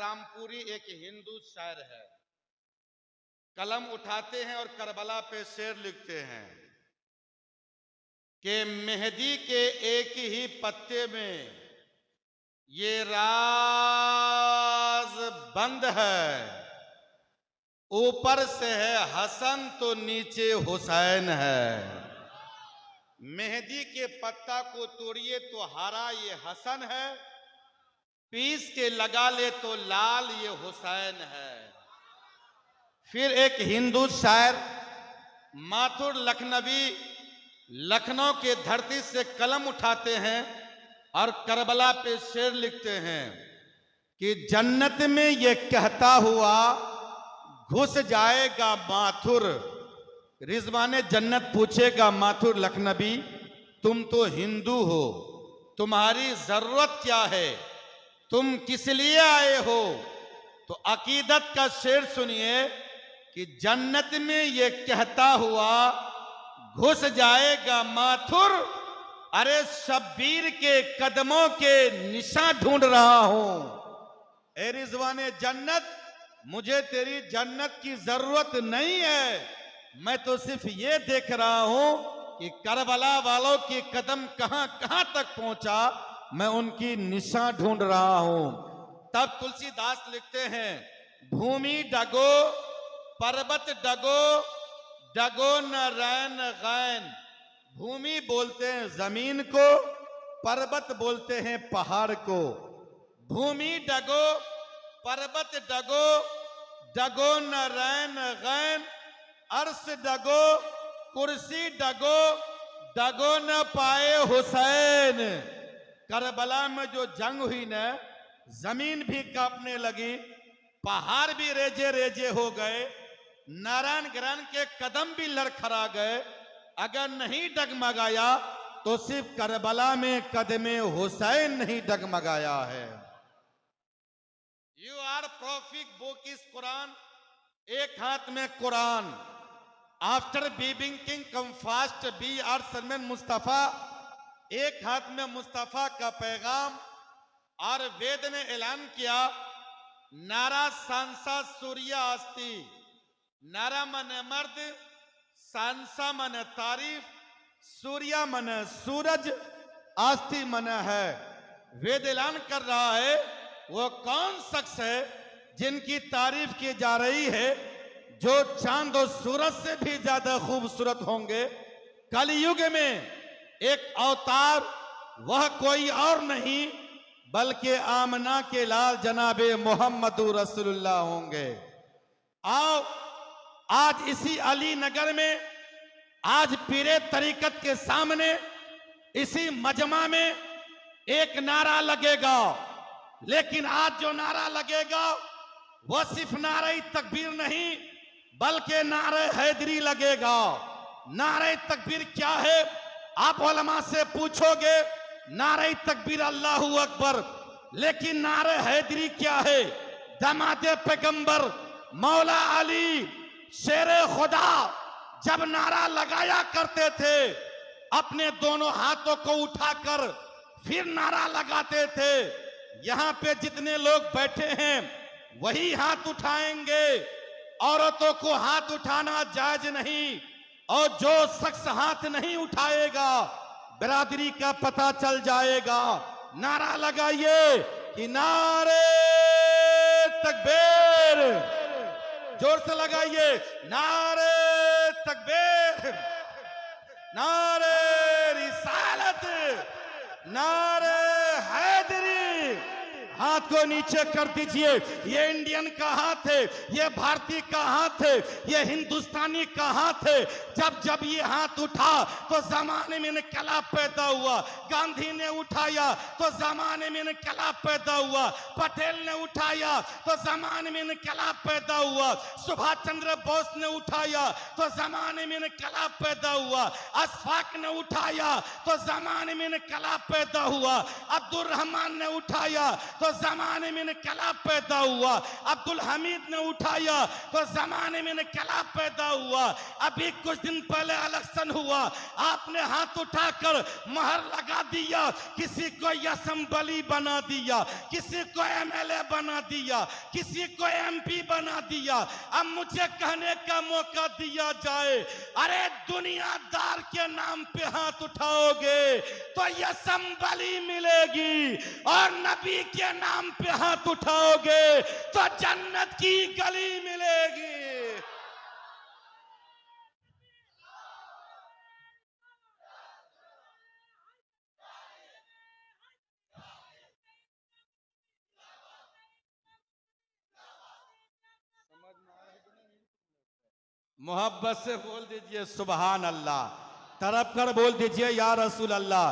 रामपुरी एक हिंदू शायर है। कलम उठाते हैं और करबला पे शेर लिखते हैं कि मेहंदी के एक ही पत्ते में ये राज बंद है, ऊपर से है हसन तो नीचे हुसैन है। मेहंदी के पत्ता को तोड़िए तो हरा ये हसन है, पीस के लगा ले तो लाल ये हुसैन है। फिर एक हिंदू शायर माथुर लखनवी लखनऊ के धरती से कलम उठाते हैं और करबला पे शेर लिखते हैं कि जन्नत में ये कहता हुआ घुस जाएगा माथुर। रिजवाने जन्नत पूछेगा माथुर लखनवी, तुम तो हिंदू हो, तुम्हारी जरूरत क्या है, तुम किस लिए आए हो? तो अकीदत का शेर सुनिए कि जन्नत में ये कहता हुआ घुस जाएगा माथुर, अरे शब्बीर के कदमों के निशान ढूंढ रहा हूं। ए रिजवाने जन्नत, मुझे तेरी जन्नत की जरूरत नहीं है, मैं तो सिर्फ ये देख रहा हूं कि करबला वालों के कदम कहां कहां तक पहुंचा, मैं उनकी निशान ढूंढ रहा हूं। तब तुलसीदास लिखते हैं, भूमि डगो पर्वत डगो, डगो न रैन गैन। भूमि बोलते हैं जमीन को, पर्वत बोलते हैं पहाड़ को। भूमि डगो पर्वत डगो, डगो न रैन गैन। अर्श डगो कुर्सी डगो, डगो न पाए हुसैन। करबला में जो जंग हुई न, जमीन भी कांपने लगी, पहाड़ भी रेजे रेजे हो गए, नारायण ग्रहण के कदम भी लड़खड़ा गए। अगर नहीं डगमगाया तो सिर्फ करबला में कदमे हुसैन नहीं डगमगाया है। Your prophetic book is Quran, एक हाथ में कुरान। आफ्टर बीबिंग किंग कम फास्ट बी आर सरमन मुस्तफा, एक हाथ में मुस्तफा का पैगाम। और वेद ने ऐलान किया, नारा सांसा सूर्या अस्ति। नारा मन मर्द, सांसा मन तारीफ, सूर्या मन सूरज, आस्ति मन है। वेद ऐलान कर रहा है वो कौन शख्स है जिनकी तारीफ की जा रही है, जो चांद और सूरज से भी ज्यादा खूबसूरत होंगे। कलयुग में एक अवतार, वह कोई और नहीं बल्कि आमना के लाल जनाबे मोहम्मदुर रसूलुल्लाह होंगे। आओ आज इसी अली नगर में, आज पीरे तरीकत के सामने इसी मजमा में एक नारा लगेगा, लेकिन आज जो नारा लगेगा वह सिर्फ नारे तकबीर नहीं बल्कि नारे हैदरी लगेगा। नारे तकबीर क्या है आप उलमा से पूछोगे, नारे तकबीर अल्लाहू अकबर, लेकिन नारे हैदरी क्या है? दमादे पैगंबर मौला अली शेरे खुदा जब नारा लगाया करते थे, अपने दोनों हाथों को उठाकर फिर नारा लगाते थे। यहां पे जितने लोग बैठे हैं वही हाथ उठाएंगे, औरतों को हाथ उठाना जायज नहीं। और जो शख्स हाथ नहीं उठाएगा बिरादरी का पता चल जाएगा। नारा लगाइए कि नारे तकबीर, जोर से लगाइए, नारे तकबीर, नारे रिसालत, नारे हैदरी। हाथ को नीचे कर दीजिए। ये इंडियन का हाथ है, ये भारतीय का हाथ है, ये हिंदुस्तानी का हाथ है। जब जब ये हाथ उठा तो जमाने में इनकलाब पैदा हुआ। गांधी ने उठाया तो जमाने में इनकलाब पैदा हुआ। पटेल ने उठाया तो जमाने में इनकलाब पैदा हुआ। सुभाष चंद्र बोस ने उठाया तो जमाने में इनकलाब पैदा हुआ। अशफाक ने उठाया तो जमाने में इनकलाब पैदा हुआ। अब्दुल रहमान ने उठाया तो तो जमाने में इनकलाब पैदा हुआ। अब्दुल हमीद ने उठाया तो जमाने में इनकलाब पैदा हुआ। अभी कुछ दिन पहले इलेक्शन हुआ, आपने हाथ उठाकर मोहर लगा दिया, किसी को असेंबली बना दिया, किसी को एमएलए बना दिया, किसी को एमपी बना दिया। अब मुझे कहने का मौका दिया जाए, अरे दुनियादार के नाम पे हाथ उठाओगे तो असेंबली मिलेगी, और नबी के नाम पे हाथ उठाओगे तो जन्नत की गली मिलेगी। मोहब्बत से बोल दीजिए सुभान अल्लाह, तरफ कर बोल दीजिए या रसूल अल्लाह।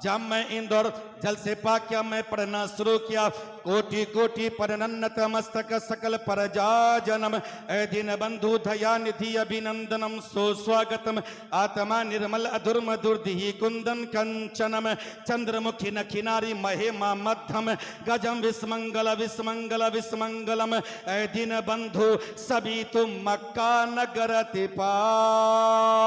जब मैं इंदौर जलसे पाक किया, मैं पढ़ना शुरू किया, कोटि कोटि पर नन्नत मस्तक सकल पर जा जन्म, ए दिन बंधु दया निधि अभिनंदनम सुस्वागतम, आत्मा निर्मल अधुर मधुर दिहि कुंदन कंचनम, चंद्रमुखी नखिनारी महिमा मध्यम, गजम विस्मंगल विस्मंगल विस्मंगलम, ए दिन बंधु सभी तुम मक्का नगर अति पावनम।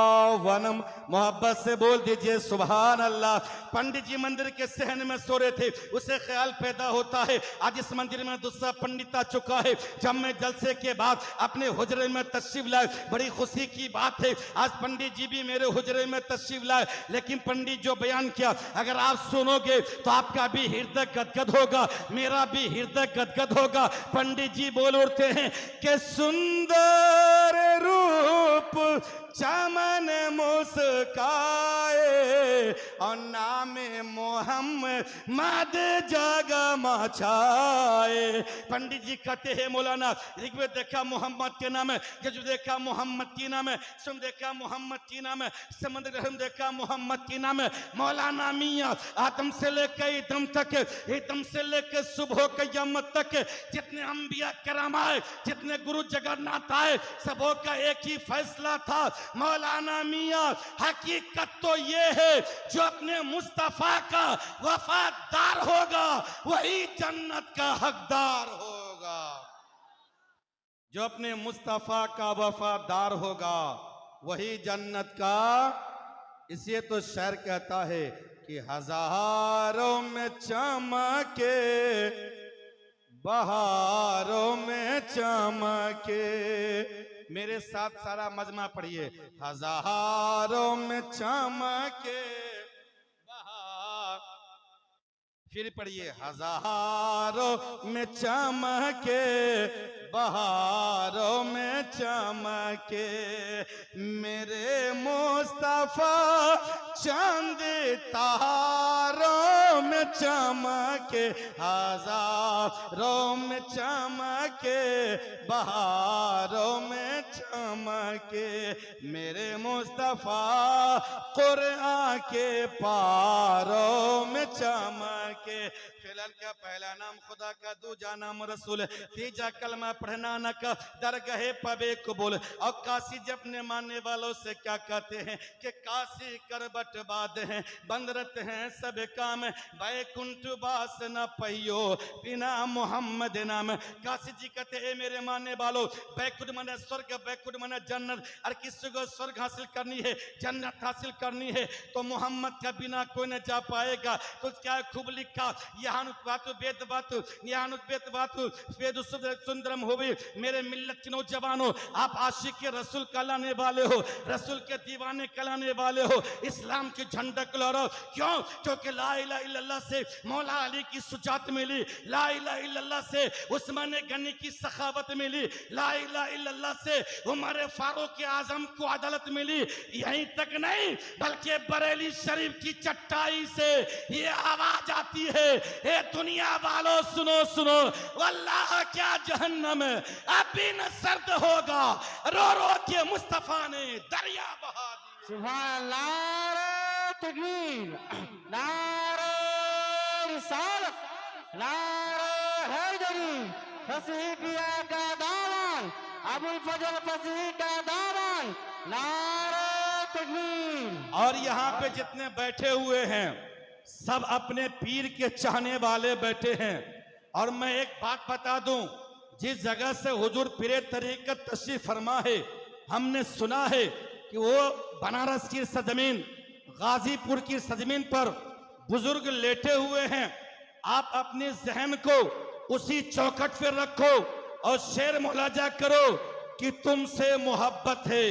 मोहब्बत से बोल दीजिए सुभान अल्लाह। पंडित जी मंदिर के सहन में सो रहे थे, उसे ख्याल पैदा होता है आज इस मंदिर में दूसरा पंडित आ चुका है। जब मैं जलसे के बाद अपने हुजरे में तशरीफ लाए, बड़ी खुशी की बात है, आज पंडित जी भी मेरे हुजरे में तशरीफ लाए। लेकिन पंडित जो बयान किया अगर आप सुनोगे तो आपका भी हृदय गदगद होगा, मेरा भी हृदय गदगद होगा। पंडित जी बोल उठते हैं कि सुंदर रूप चमन मुस्काए और नामे मोहम्मद जग मचाए। पंडित जी कहते हैं मौलाना ऋग्वेद देखा मोहम्मद के नाम है, यजुर्वेद देखा मोहम्मद की नाम है, सुम देखा मोहम्मद की नाम है, समंद ग्रहण देखा मोहम्मद की नाम है। मौलाना मियाँ आदम से लेकर ईदम तक, ईदम से लेकर सुबह कयामत तक जितने अंबिया करम आए, जितने गुरु जगन्नाथ आए, सबों का एक ही फैसला था मौलाना मियाँ हकीकत तो ये है जो अपने मुस्तफा का वफादार होगा वही जन्नत का हकदार होगा। जो अपने मुस्तफा का वफादार होगा वही जन्नत का। इसलिए तो शायर कहता है कि हजारों में चमके बहारों में चमके। मेरे साथ सारा मजमा पढ़िए, हजारों में चमके बहार। फिर पढ़िए, हजारों में चमके बहारों में चमके मेरे मुस्तफा, चांद तारों में चमके हजारों में चमके बहारों में चमके मेरे मुस्तफा, कुरआन के पारों में चमके। फिलहाल का पहला नाम खुदा का, दूजा नाम रसूल, तीजा कलमा पढ़ना न का दरगाह पबे कबूल। और काशी जब अपने मानने वालों से क्या कहते हैं कि काशी करबट बाद हैं, बंद रहते हैं सब काम, बैकुंठ बास न पहियो बिना मोहम्मद नाम। काशी जी कहते हैं मेरे मानने वालों, बैकुंठ माने स्वर्ग, बैकुंठ माने जन्नत। और किसी को स्वर्ग हासिल करनी है, जन्नत हासिल करनी है तो मोहम्मद का बिना कोई न जा पाएगा। तो क्या खूब लिखा, वेद बातु वेद बातु वेद सुंदरम हो भी। मेरे मिल्लत के नौजवानों, आप आशिक के रसूल कहलाने वाले हो, रसूल के दीवाने कहलाने वाले हो, इस्लाम की झंडा लहराओ। क्यों? क्योंकि ला इलाहा इल्लल्लाह से मौला अली की सुजात मिली, ला इलाहा इल्लल्लाह से उस्मान गनी की सखावत मिली, ला इलाहा इल्लल्लाह से उमर फारूक आजम को अदालत मिली। यहीं तक नहीं बल्कि बरेली शरीफ की चट्टाई से ये आवाज आती है, ए दुनिया वालों सुनो सुनो, वल्लाह क्या जहन्नम अभी न सर्द होगा, रो रो के मुस्तफा ने दरिया बहा दी। सुभान अल्लाह, तकबीर, नारे रिसालत, नारे हैदरी, फसीह पिया का दामन, अबुल फजल फसीह का दामन, नारे तकबीर। और यहाँ पे जितने बैठे हुए हैं सब अपने पीर के चाहने वाले बैठे हैं। और मैं एक बात बता दूं, जिस जगह से हुजूर पीरे तरीकत तशरीफ फरमा है, हमने सुना है कि वो बनारस की सरजमीन, गाजीपुर की सरजमीन पर बुजुर्ग लेटे हुए हैं। आप अपने जहन को उसी चौखट पर रखो और शेर मुलाजा करो कि तुमसे मोहब्बत है,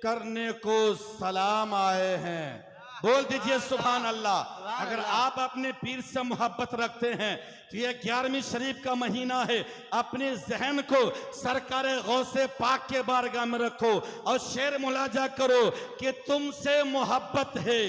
करने को सलाम आए हैं। बोल दीजिए सुभान अल्लाह। अगर आप अपने पीर से मोहब्बत रखते हैं तो ये 11वीं शरीफ का महीना है, अपने जहन को सरकार गौसे पाक के बारगाह में रखो और शेर मुलाजा करो कि तुमसे मोहब्बत है,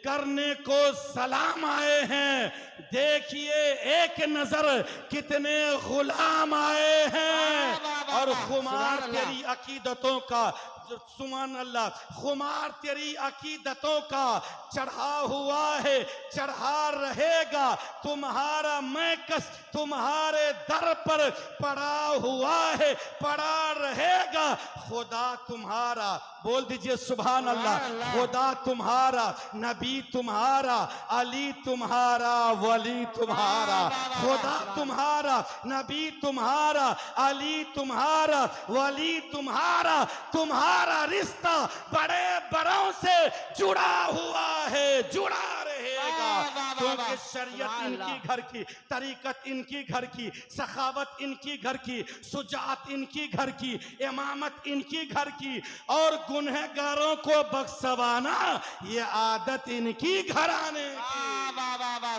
करने को सलाम आए हैं। देखिए एक नजर कितने गुलाम आए हैं और खुमार तेरी अकीदतों का, सुभान अल्लाह, खुमार तेरी अकीदतों का चढ़ा हुआ है, चढ़ा रहेगा। तुम्हारा मैकस तुम्हारे दर पर पड़ा हुआ है, पड़ा रहेगा। खुदा तुम्हारा, बोल दीजिए सुभान अल्लाह, खुदा तुम्हारा, नबी तुम्हारा, अली तुम्हारा, वली तुम्हारा। खुदा तुम्हारा, नबी तुम्हारा, अली तुम्हारा, वली तुम्हारा। तुम्हारा रिश्ता बड़े बड़ों से जुड़ा हुआ है, जुड़ा रहेगा। क्योंकि शरीयत इनकी घर की, तरीकत इनकी घर की, सखावत इनकी घर की, सुजात इनकी घर की, इमामत इनकी घर की और गुनहगारों को बख्शवाना ये आदत इनकी घराने की।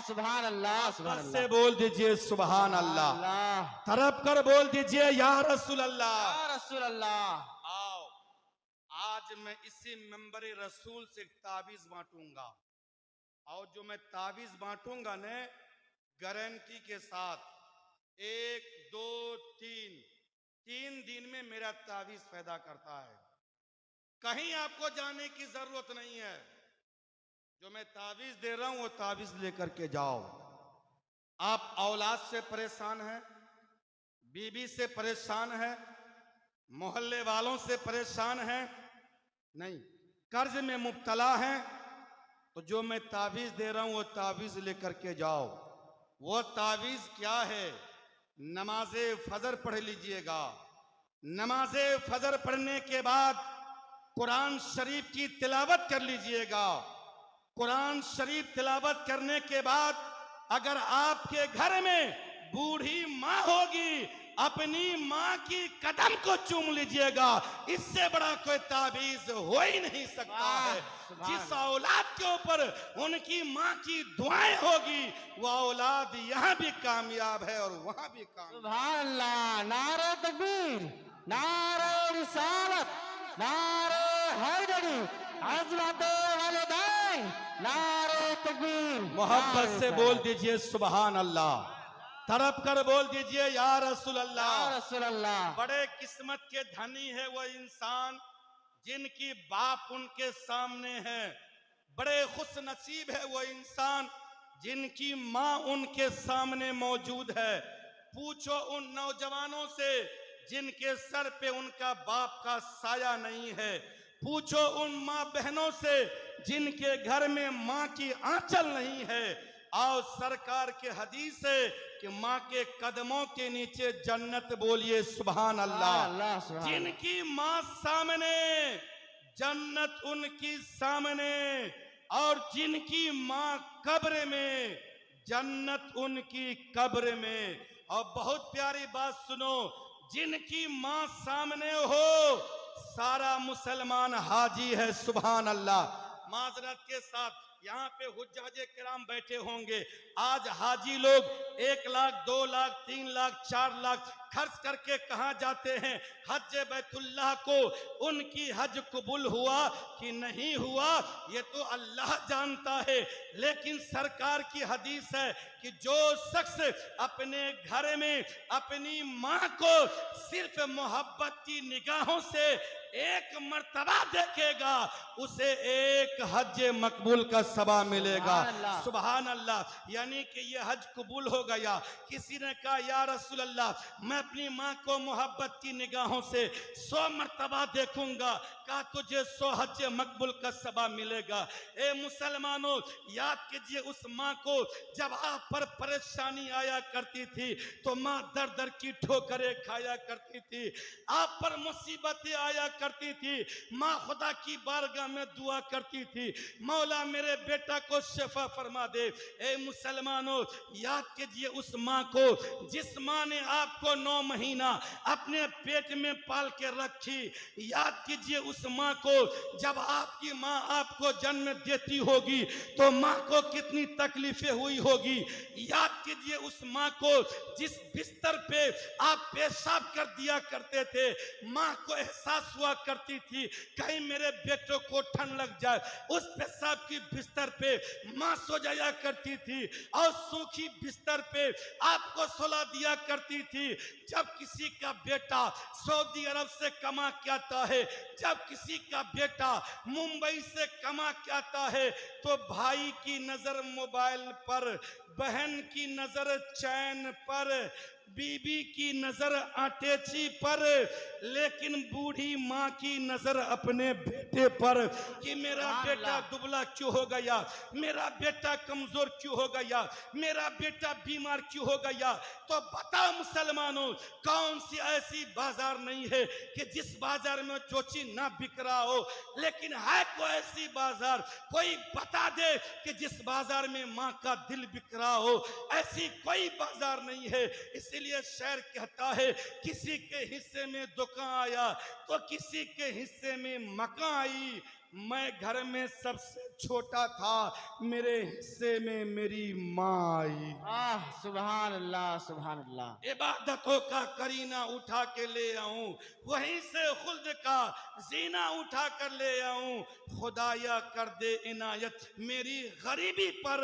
सुभान अल्लाह, सुभान से अल्लाह, बोल दीजिए सुभान अल्लाह। तरफ कर बोल दीजिए या रसूल अल्लाह। या रसूल अल्लाह। आओ, आज मैं इसी मेंबर रसूल से ताबीज बांटूंगा और जो मैं ताबीज बांटूंगा ने गारंटी के साथ 1 2 3 दिन में मेरा ताबीज पैदा करता है। कहीं आपको जाने की जरूरत नहीं है। जो मैं ताबीज दे रहा हूं वो ताबीज लेकर के जाओ। आप औलाद से परेशान हैं, बीबी से परेशान हैं, मोहल्ले वालों से परेशान हैं, नहीं, कर्ज में मुब्तला हैं, तो जो मैं ताबीज दे रहा हूं वो ताबीज लेकर के जाओ। वो ताबीज क्या है? नमाजे फजर पढ़ लीजिएगा। नमाजे फजर पढ़ने के बाद कुरान शरीफ की तिलावत कर लीजिएगा। कुरान शरीफ तिलावत करने के बाद अगर आपके घर में बूढ़ी माँ होगी, अपनी माँ की कदम को चूम लीजिएगा। इससे बड़ा कोई ताबीज हो ही नहीं सकता है। जिस औलाद के ऊपर उनकी माँ की दुआएं होगी वो औलाद यहाँ भी कामयाब है और वहां भी कामयाब। सुभान अल्लाह। नारे तकबीर, नारे रिसालत, नारे हैदरी, अज़मत वालिदैन, नारे तकबीर। मोहब्बत से बोल दीजिए सुभान अल्लाह। तरफ कर बोल दीजिए या रसूल अल्लाह। या रसूल अल्लाह। बड़े किस्मत के धनी है वो इंसान जिनकी बाप उनके सामने है। बड़े खुश नसीब है वो इंसान जिनकी माँ उनके सामने मौजूद है। पूछो उन नौजवानों से जिनके सर पे उनका बाप का साया नहीं है। पूछो उन माँ बहनों से जिनके घर में माँ की आंचल नहीं है। आओ, सरकार के हदीस है कि माँ के कदमों के नीचे जन्नत, बोलिए सुभान अल्लाह। जिनकी माँ सामने, जन्नत उनकी सामने, और जिनकी माँ कब्र में, जन्नत उनकी कब्र में। और बहुत प्यारी बात सुनो, जिनकी माँ सामने हो सारा मुसलमान हाजी है, सुभान अल्लाह। माजरत के साथ यहाँ पे हुज्जाजे किराम बैठे होंगे। आज हाजी लोग 1 लाख 2 लाख 3 लाख 4 लाख खर्च करके कहाँ जाते हैं? हज बैतुल्लाह को। उनकी हज कबूल हुआ कि नहीं हुआ ये तो अल्लाह जानता है, लेकिन सरकार की हदीस है कि जो शख्स अपने घर में अपनी माँ को सिर्फ मोहब्बत की निगाहों से एक मर्तबा देखेगा उसे एक हज मकबूल का सवाब मिलेगा। सुभान अल्लाह। यानी कि ये हज कबूल हो गया। किसी ने कहा या रसूल अल्लाह मैं अपनी माँ को मोहब्बत की निगाहों से 100 मर्तबा देखूंगा। कहा तुझे 100 हज मकबूल का सबा मिलेगा। ए मुसलमानों, याद कीजिए उस माँ को, जब आप पर परेशानी आया करती थी तो माँ दर दर की ठोकरें खाया करती थी। आप पर मुसीबतें आया करती थी, माँ खुदा की बारगाह में दुआ करती थी, मौला मेरे बेटा को शिफा फरमा दे। ए मुसलमानों, याद कीजिए उस माँ को, जिस माँ ने आपको 9 महीना अपने पेट में पाल के रखी। याद कीजिए उस माँ को, जब आपकी माँ आपको जन्म देती होगी तो माँ को कितनी तकलीफें हुई होगी। याद कीजिए उस माँ को, जिस बिस्तर पे आप पेशाब कर दिया करते थे, माँ को एहसास हुआ करती थी कहीं मेरे बेटों को ठंड लग जाए। उस पेशाब की बिस्तर पे माँ सो जाया करती थी और सूखी बिस्तर पे आपको सुला दिया करती थी। जब किसी का बेटा सऊदी अरब से कमा के आता है, जब किसी का बेटा मुंबई से कमा के आता है, तो भाई की नजर मोबाइल पर, बहन की नजर चैन पर, बीबी की नजर अटैची पर, लेकिन बूढ़ी माँ की नजर अपने बेटे पर कि मेरा बेटा दुबला क्यों हो गया, मेरा बेटा कमजोर क्यों हो गया, मेरा बेटा बीमार क्यों हो गया। तो बता मुसलमानों, कौन सी ऐसी बाजार नहीं है कि जिस बाजार में जो चीज ना बिक रहा हो, लेकिन है कोई ऐसी बाजार, कोई बता दे कि जिस बाजार में माँ का दिल बिक रहा हो। ऐसी कोई बाजार नहीं है। इसीलिए शेर कहता है, किसी के हिस्से में दुकान आया तो किसी के हिस्से में मकान आई। मैं घर में सबसे छोटा था, मेरे हिस्से में मेरी माँ आई। सुभान अल्लाह, सुभान अल्लाह। इबादतों का करीना उठा के ले आऊं, वहीं से खुल्द का जीना उठा कर ले आऊं। खुदाया कर दे इनायत मेरी गरीबी पर,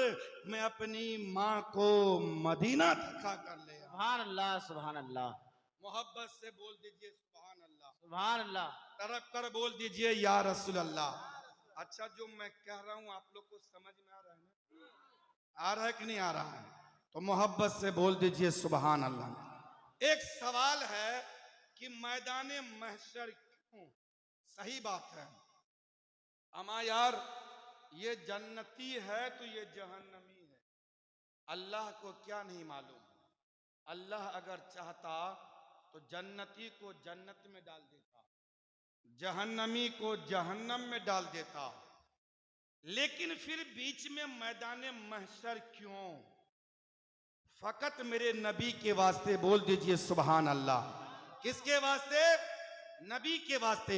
मैं अपनी माँ को मदीना दिखा कर ले आऊं। सुभान अल्लाह, सुभान अल्लाह। मोहब्बत से बोल दीजिए सुभान अल्लाह, सुभान अल्लाह। तरफ कर बोल दीजिए या रसूल अल्लाह। अच्छा, जो मैं कह रहा हूं आप लोग को समझ में आ रहा है ना? आ रहा है कि नहीं आ रहा है? तो मोहब्बत से बोल दीजिए सुभान अल्लाह। एक सवाल है कि मैदाने महशर क्यों? सही बात है, अमा यार ये जन्नती है तो ये जहन्नमी है, अल्लाह को क्या नहीं मालूम। अल्लाह अगर चाहता तो जन्नती को जन्नत में डाल देता, जहन्नमी को जहन्नम में डाल देता, लेकिन फिर बीच में मैदाने महशर क्यों? फकत मेरे नबी के वास्ते बोल दीजिए सुभान अल्लाह। किसके वास्ते? नबी के वास्ते।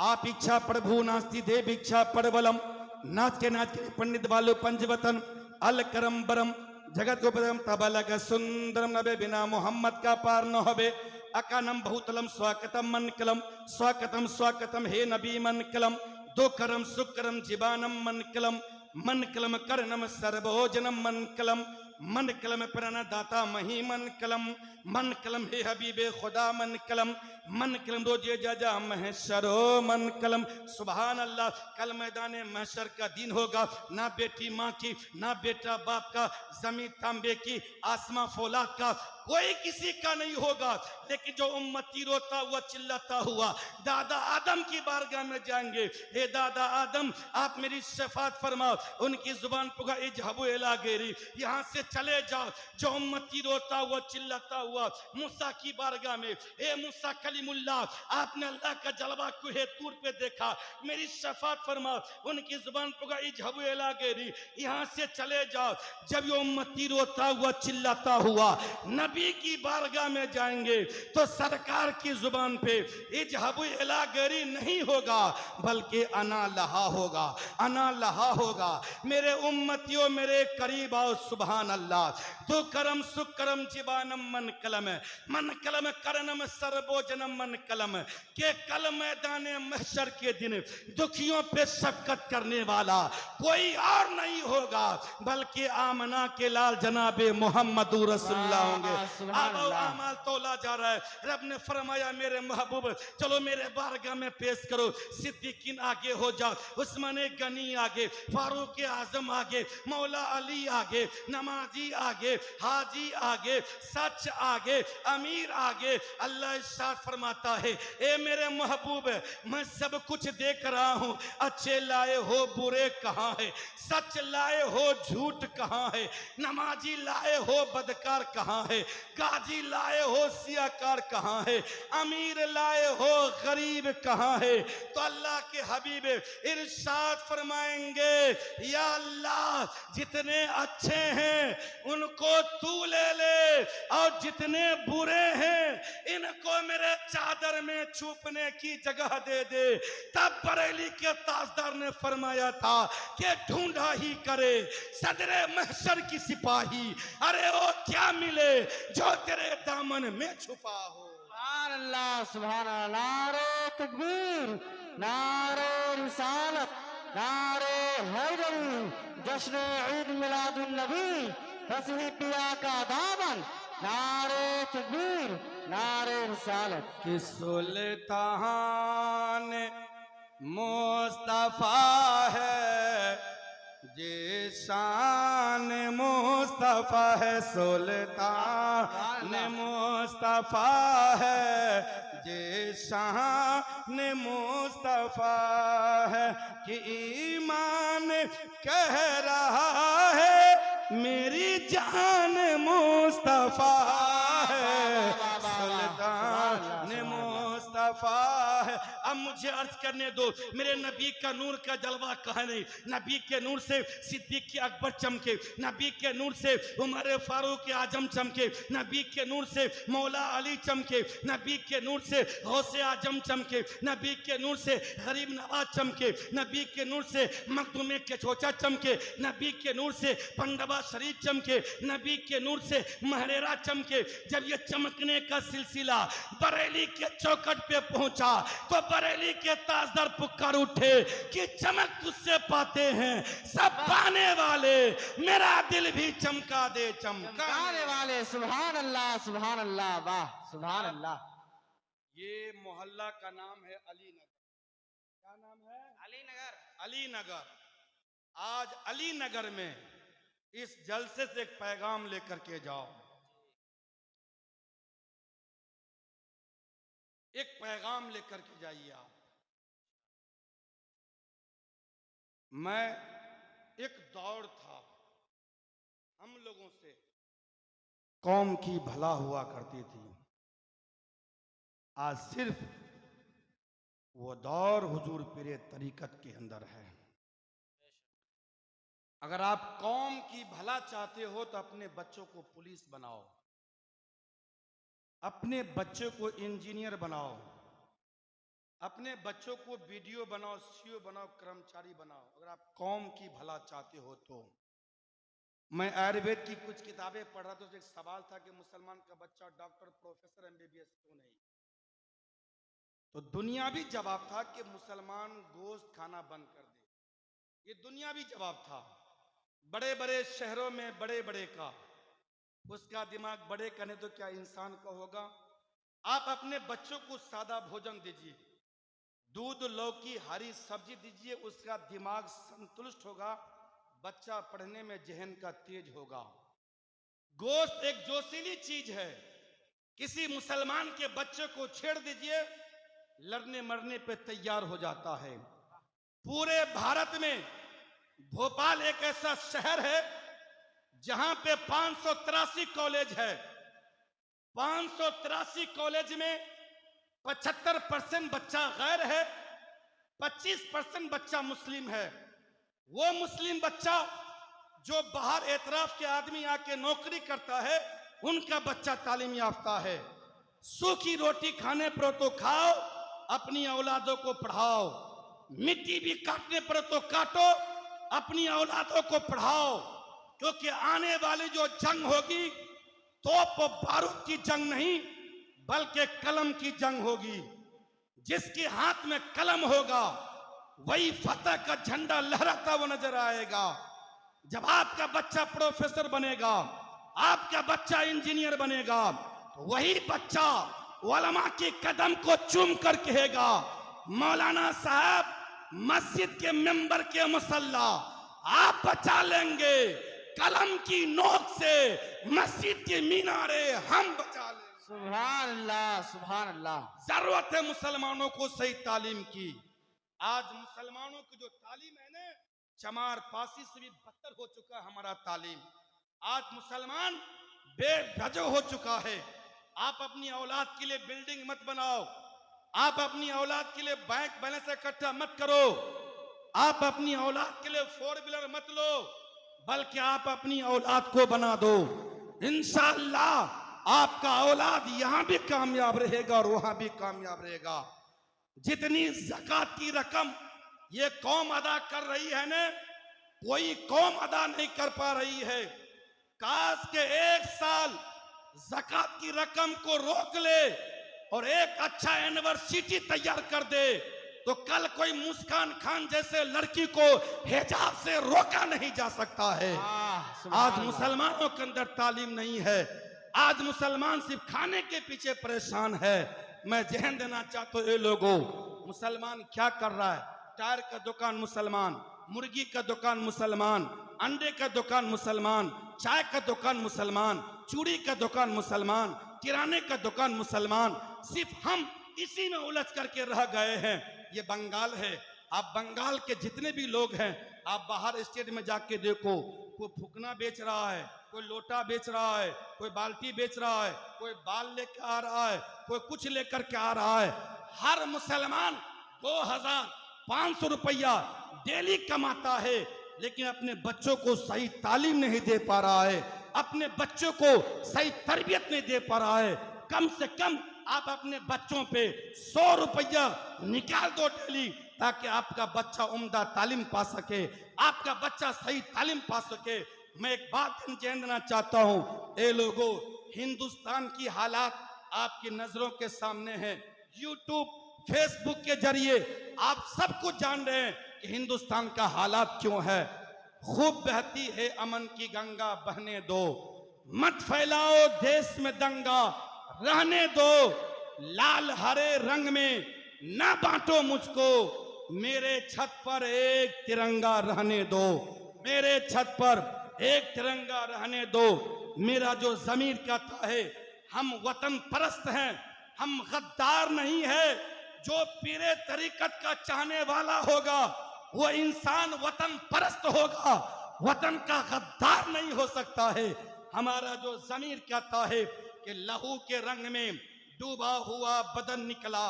आप इच्छा प्रभु नास्ति देव इच्छा परबलम, नाच के पंडित बालू पंचवतन अल करम बरम जगत को परम तबलक सुंदरम नबे बिना मोहम्मद का पार न होबे। अकानम बहुतलम स्वागतम मनकलम, स्वागतम स्वागतम हे नबी मनकलम। दो करम सुकरम जीवानम मनकलम, मनकलम करनम सर्वोजनम मनकलम, मनकलम प्रणदाता मही मनकलम, मनकलम हे हबीबे खुदा मनकलम, मनकलम रोजे जाजा महशरो मनकलम। सुभान अल्लाह। कल मैदान महशर का दिन होगा, ना बेटी माँ की, ना बेटा बाप का, जमीन तांबे की, आसमां फौलाद का, कोई किसी का नहीं होगा। लेकिन जो उम्मती रोता हुआ चिल्लाता हुआ दादा आदम की बारगाह में जाएंगे, हे दादा आदम आप मेरी शफात फरमाओ। उनकी जुबान पुगा इजहबु इला गैरी, यहाँ से चले जाओ। जो उम्मती रोता हुआ चिल्लाता हुआ मूसा की बारगाह में, हे मूसा कलीमुल्लाह आपने अल्लाह का जलवा कुहे तूर पे देखा, मेरी शफात फरमाओ। उनकी जुबान पुगा इजहबु इला गैरी, यहाँ से चले जाओ। जब ये उम्मती रोता हुआ चिल्लाता हुआ नबी की बारगाह में जाएंगे तो सरकार की जुबान पे इजहबु इला गैरी नहीं होगा, बल्कि अना लहा होगा, अना लहा होगा। मेरे उम्मतियों मेरे करीब आओ सुभान अल्लाह। तो करम सुकरम जीवानम मन कलम, मन कलम करनम सर्वोजनम मन कलम के कल मैदान महशर के दिन दुखियों पे शफकत करने वाला कोई और नहीं होगा, बल्कि आमना के लाल जनाबे मोहम्मद रसूलुल्लाह होंगे। अब अमाल तोला जा रहा है। रब ने फरमाया मेरे महबूब चलो मेरे बारगाह में पेश करो। सिद्दीकीन आगे हो जाओ, उस्मान गनी आगे, फारूक आजम आगे, मौला अली आगे, नमा नमाजी आगे, हाजी आगे, सच आगे, अमीर आगे। अल्लाह इरशाद फरमाता है, ए मेरे महबूब, मैं सब कुछ देख रहा हूँ। अच्छे लाए हो, बुरे कहाँ है? सच लाए हो, झूठ कहाँ है? नमाजी लाए हो, बदकार कहाँ है? गाजी लाए हो, सियाकार कहाँ है? अमीर लाए हो, गरीब कहाँ है? तो अल्लाह के हबीब इरशाद फरमाएंगे, या अल्लाह, जितने अच्छे हैं उनको तू ले ले, और जितने बुरे हैं इनको मेरे चादर में छुपने की जगह दे दे। तब बरेली के ताजदार ने फरमाया था कि ढूंढा ही करे सदरे महशर की सिपाही, अरे वो क्या मिले जो तेरे दामन में छुपा हो। सुभान अल्लाह, सुभान अल्लाह। नारे तकबीर, नारे रिसालत, नारे हैदरी, जश्न ईद मिलादुन नबी, फसही पिया का दामन। नारे तकबीर, नारे रिसालत। कि सुल्तान मुस्तफा है, जे शान मुस्तफा है। सुल्तान मुस्तफा है, जे शान मुस्तफा है। कि ईमान कह रहा है मेरी जान मुस्तफा है, सुल्तान मुस्तफा है। अब मुझे अर्ज करने दो, मेरे नबी का नूर का जलवा कहा नहीं। नबी के नूर से सिद्दीक अकबर चमके, नबी के नूर से उमर फारूक आजम चमके, नबी के नूर से मौला अली चमके, नबी के नूर से गौसे आजम चमके, नबी के नूर से गरीब नवाज चमके, नबी के नूर से मखदूमे के चोचा चमके, नबी के नूर से पंडवा शरीफ चमके, नबी के नूर से महरेरा चमके। जब ये चमकने का सिलसिला बरेली के चौखट पे पहुंचा तो बरेली के ताजदार पुकार उठे कि चमक तुझसे पाते हैं सब पाने वाले, मेरा दिल भी चमका दे चमकाने वाले। सुभान अल्लाह, सुभान अल्लाह, वाह, सुभान अल्लाह। ये मोहल्ला का नाम है अली नगर। क्या नाम है? अली नगर। अली नगर। आज अली नगर में इस जलसे से एक पैगाम लेकर के जाओ, एक पैगाम लेकर के जाइए आप। मैं एक दौड़ था हम लोगों से, कौम की भला हुआ करती थी। आज सिर्फ वो दौर हुजूर पीरे तरीकत के अंदर है। अगर आप कौम की भला चाहते हो तो अपने बच्चों को पुलिस बनाओ, अपने बच्चों को इंजीनियर बनाओ, अपने बच्चों को बीडीओ बनाओ, सीओ बनाओ, कर्मचारी बनाओ। अगर आप कौम की भला चाहते हो तो। मैं आयुर्वेद की कुछ किताबें पढ़ रहा था, तो एक सवाल था कि मुसलमान का बच्चा डॉक्टर, प्रोफेसर, एमबीबीएस क्यों नहीं? तो दुनियावी जवाब था कि मुसलमान गोश्त खाना बंद कर दे। ये दुनियावी जवाब था। बड़े बड़े शहरों में बड़े बड़े का, उसका दिमाग बड़े करने तो क्या इंसान का होगा। आप अपने बच्चों को सादा भोजन दीजिए, दूध, लौकी, हरी सब्जी दीजिए, उसका दिमाग संतुष्ट होगा, बच्चा पढ़ने में जहन का तेज होगा। गोश्त एक जोशीली चीज है। किसी मुसलमान के बच्चे को छेड़ दीजिए, लड़ने मरने पे तैयार हो जाता है। पूरे भारत में भोपाल एक ऐसा शहर है जहां पे 583 कॉलेज है। 583 कॉलेज में 75% बच्चा गैर है, 25% बच्चा मुस्लिम है। वो मुस्लिम बच्चा जो बाहर एतराफ के आदमी आके नौकरी करता है, उनका बच्चा तालीम याफ्ता है। सूखी रोटी खाने पर तो खाओ, अपनी औलादों को पढ़ाओ। मिट्टी भी काटने पर तो काटो, अपनी औलादों को पढ़ाओ। क्योंकि आने वाली जो जंग होगी, तोप बारूद की जंग नहीं बल्कि कलम की जंग होगी। जिसके हाथ में कलम होगा वही फतह का झंडा लहराता हुआ नजर आएगा। जब आपका बच्चा प्रोफेसर बनेगा, आपका बच्चा इंजीनियर बनेगा, तो वही बच्चा उलमा के कदम को चूम कर कहेगा, मौलाना साहब मस्जिद के मेंबर के मुसल्ला आप बचा लेंगे, कलम की नोक से मस्जिद के मीनारे हम बचा ले। सुभान अल्लाह, सुभान अल्लाह। जरूरत है मुसलमानों को सही तालीम की। आज मुसलमानों की जो तालीम है ना, चमार पासी से भी बदतर हो चुका है हमारा तालीम। आज मुसलमान बेवजह हो चुका है। आप अपनी औलाद के लिए बिल्डिंग मत बनाओ, आप अपनी औलाद के लिए बैंक बैलेंस इकट्ठा मत करो, आप अपनी औलाद के लिए 4 व्हीलर मत लो, बल्कि आप अपनी औलाद को बना दो। इंशाअल्लाह आपका औलाद यहां भी कामयाब रहेगा और वहां भी कामयाब रहेगा। जितनी ज़कात की रकम ये कौम अदा कर रही है ना, कोई कौम अदा नहीं कर पा रही है। काश के एक साल ज़कात की रकम को रोक ले और एक अच्छा यूनिवर्सिटी तैयार कर दे, तो कल कोई मुस्कान खान जैसे लड़की को हिजाब से रोका नहीं जा सकता है। आज मुसलमानों के अंदर तालीम नहीं है। आज मुसलमान सिर्फ खाने के पीछे परेशान है। मैं जहन देना चाहता हूँ, ये लोगों, मुसलमान क्या कर रहा है? टायर का दुकान मुसलमान, मुर्गी का दुकान मुसलमान, अंडे का दुकान मुसलमान, चाय का दुकान मुसलमान, चूड़ी का दुकान मुसलमान, किराने का दुकान मुसलमान। सिर्फ हम इसी में उलझ करके रह गए हैं। ये बंगाल है। आप बंगाल के जितने भी लोग हैं, आप बाहर स्टेट में जाके देखो, कोई फुकना बेच रहा है, कोई लोटा बेच रहा है, कोई बाल्टी बेच रहा है, कोई बाल लेकर आ रहा है, कोई कुछ लेकर के आ रहा है। हर मुसलमान 2500 रुपया डेली कमाता है, लेकिन अपने बच्चों को सही तालीम नहीं दे पा रहा है, अपने बच्चों को सही तरबियत नहीं दे पा रहा है। कम से कम आप अपने बच्चों पे 100 रुपया निकाल दो डेली, ताकि आपका बच्चा उम्दा तालीम पा सके, आपका बच्चा सही तालीम पा सके। मैं एक बात जान देना चाहता हूं, ए लोगों, हिंदुस्तान की हालात आपकी नजरों के सामने है। यूट्यूब, फेसबुक के जरिए आप सब कुछ जान रहे हैं कि हिंदुस्तान का हालात क्यों है। खूब बहती है अमन की गंगा, बहने दो, मत फैलाओ देश में दंगा, रहने दो लाल हरे रंग में, ना बांटो मुझको, मेरे छत पर एक तिरंगा रहने दो, मेरे छत पर एक तिरंगा रहने दो। मेरा जो ज़मीर कहता है, हम वतन परस्त हैं, हम गद्दार नहीं है। जो पीरे तरीकत का चाहने वाला होगा वो इंसान वतन परस्त होगा, वतन का गद्दार नहीं हो सकता है। हमारा जो ज़मीर कहता है कि लहू के रंग में डूबा हुआ बदन निकला,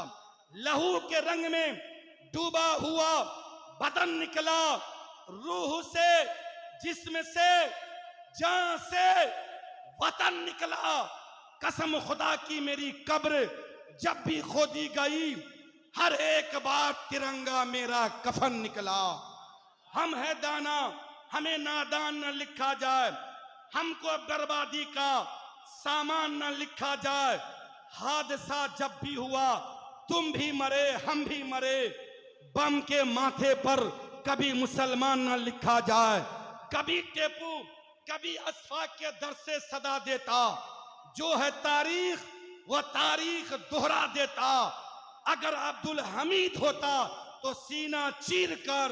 लहू के रंग में डूबा हुआ बदन निकला, रूह से, जिस्म से, जान से वतन निकला। कसम खुदा की मेरी कब्र जब भी खोदी गई, हर एक बार तिरंगा मेरा कफन निकला। हम है दाना, हमें नादान न लिखा जाए, हमको बर्बादी का सामान न लिखा जाए। हादसा जब भी हुआ तुम भी मरे, हम भी मरे, बम के माथे पर कभी मुसलमान न लिखा जाए। कभी टेपू, कभी अशफाक के दर से सदा देता, जो है तारीख वो तारीख दोहरा देता। अगर अब्दुल हमीद होता तो सीना चीर कर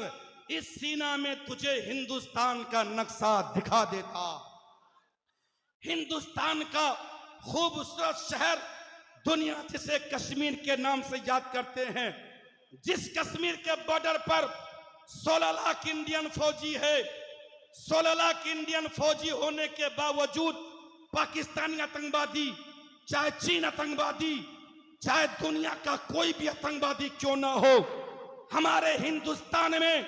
इस सीना में तुझे हिंदुस्तान का नक्शा दिखा देता। हिंदुस्तान का खूबसूरत शहर दुनिया जिसे कश्मीर के नाम से याद करते हैं, जिस कश्मीर के बॉर्डर पर 16 लाख इंडियन फौजी है, 16 लाख इंडियन फौजी होने के बावजूद पाकिस्तानी आतंकवादी, चाहे चीन आतंकवादी, चाहे दुनिया का कोई भी आतंकवादी क्यों ना हो, हमारे हिंदुस्तान में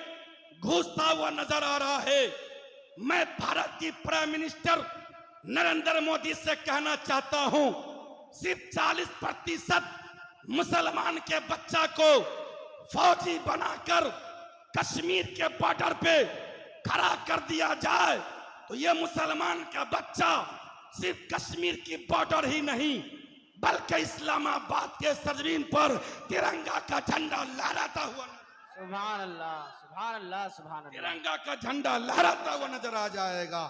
घुसता हुआ नजर आ रहा है। मैं भारत की प्राइम मिनिस्टर नरेंद्र मोदी से कहना चाहता हूं, सिर्फ 40% मुसलमान के बच्चा को फौजी बनाकर कश्मीर के बॉर्डर पे खड़ा कर दिया जाए, तो ये मुसलमान का बच्चा सिर्फ कश्मीर की बॉर्डर ही नहीं बल्कि इस्लामाबाद के सरजमीन पर तिरंगा का झंडा लहराता हुआ, सुभान अल्लाह, सुभान अल्लाह, सुभान अल्लाह। तिरंगा का झंडा लहराता हुआ नजर आ जाएगा।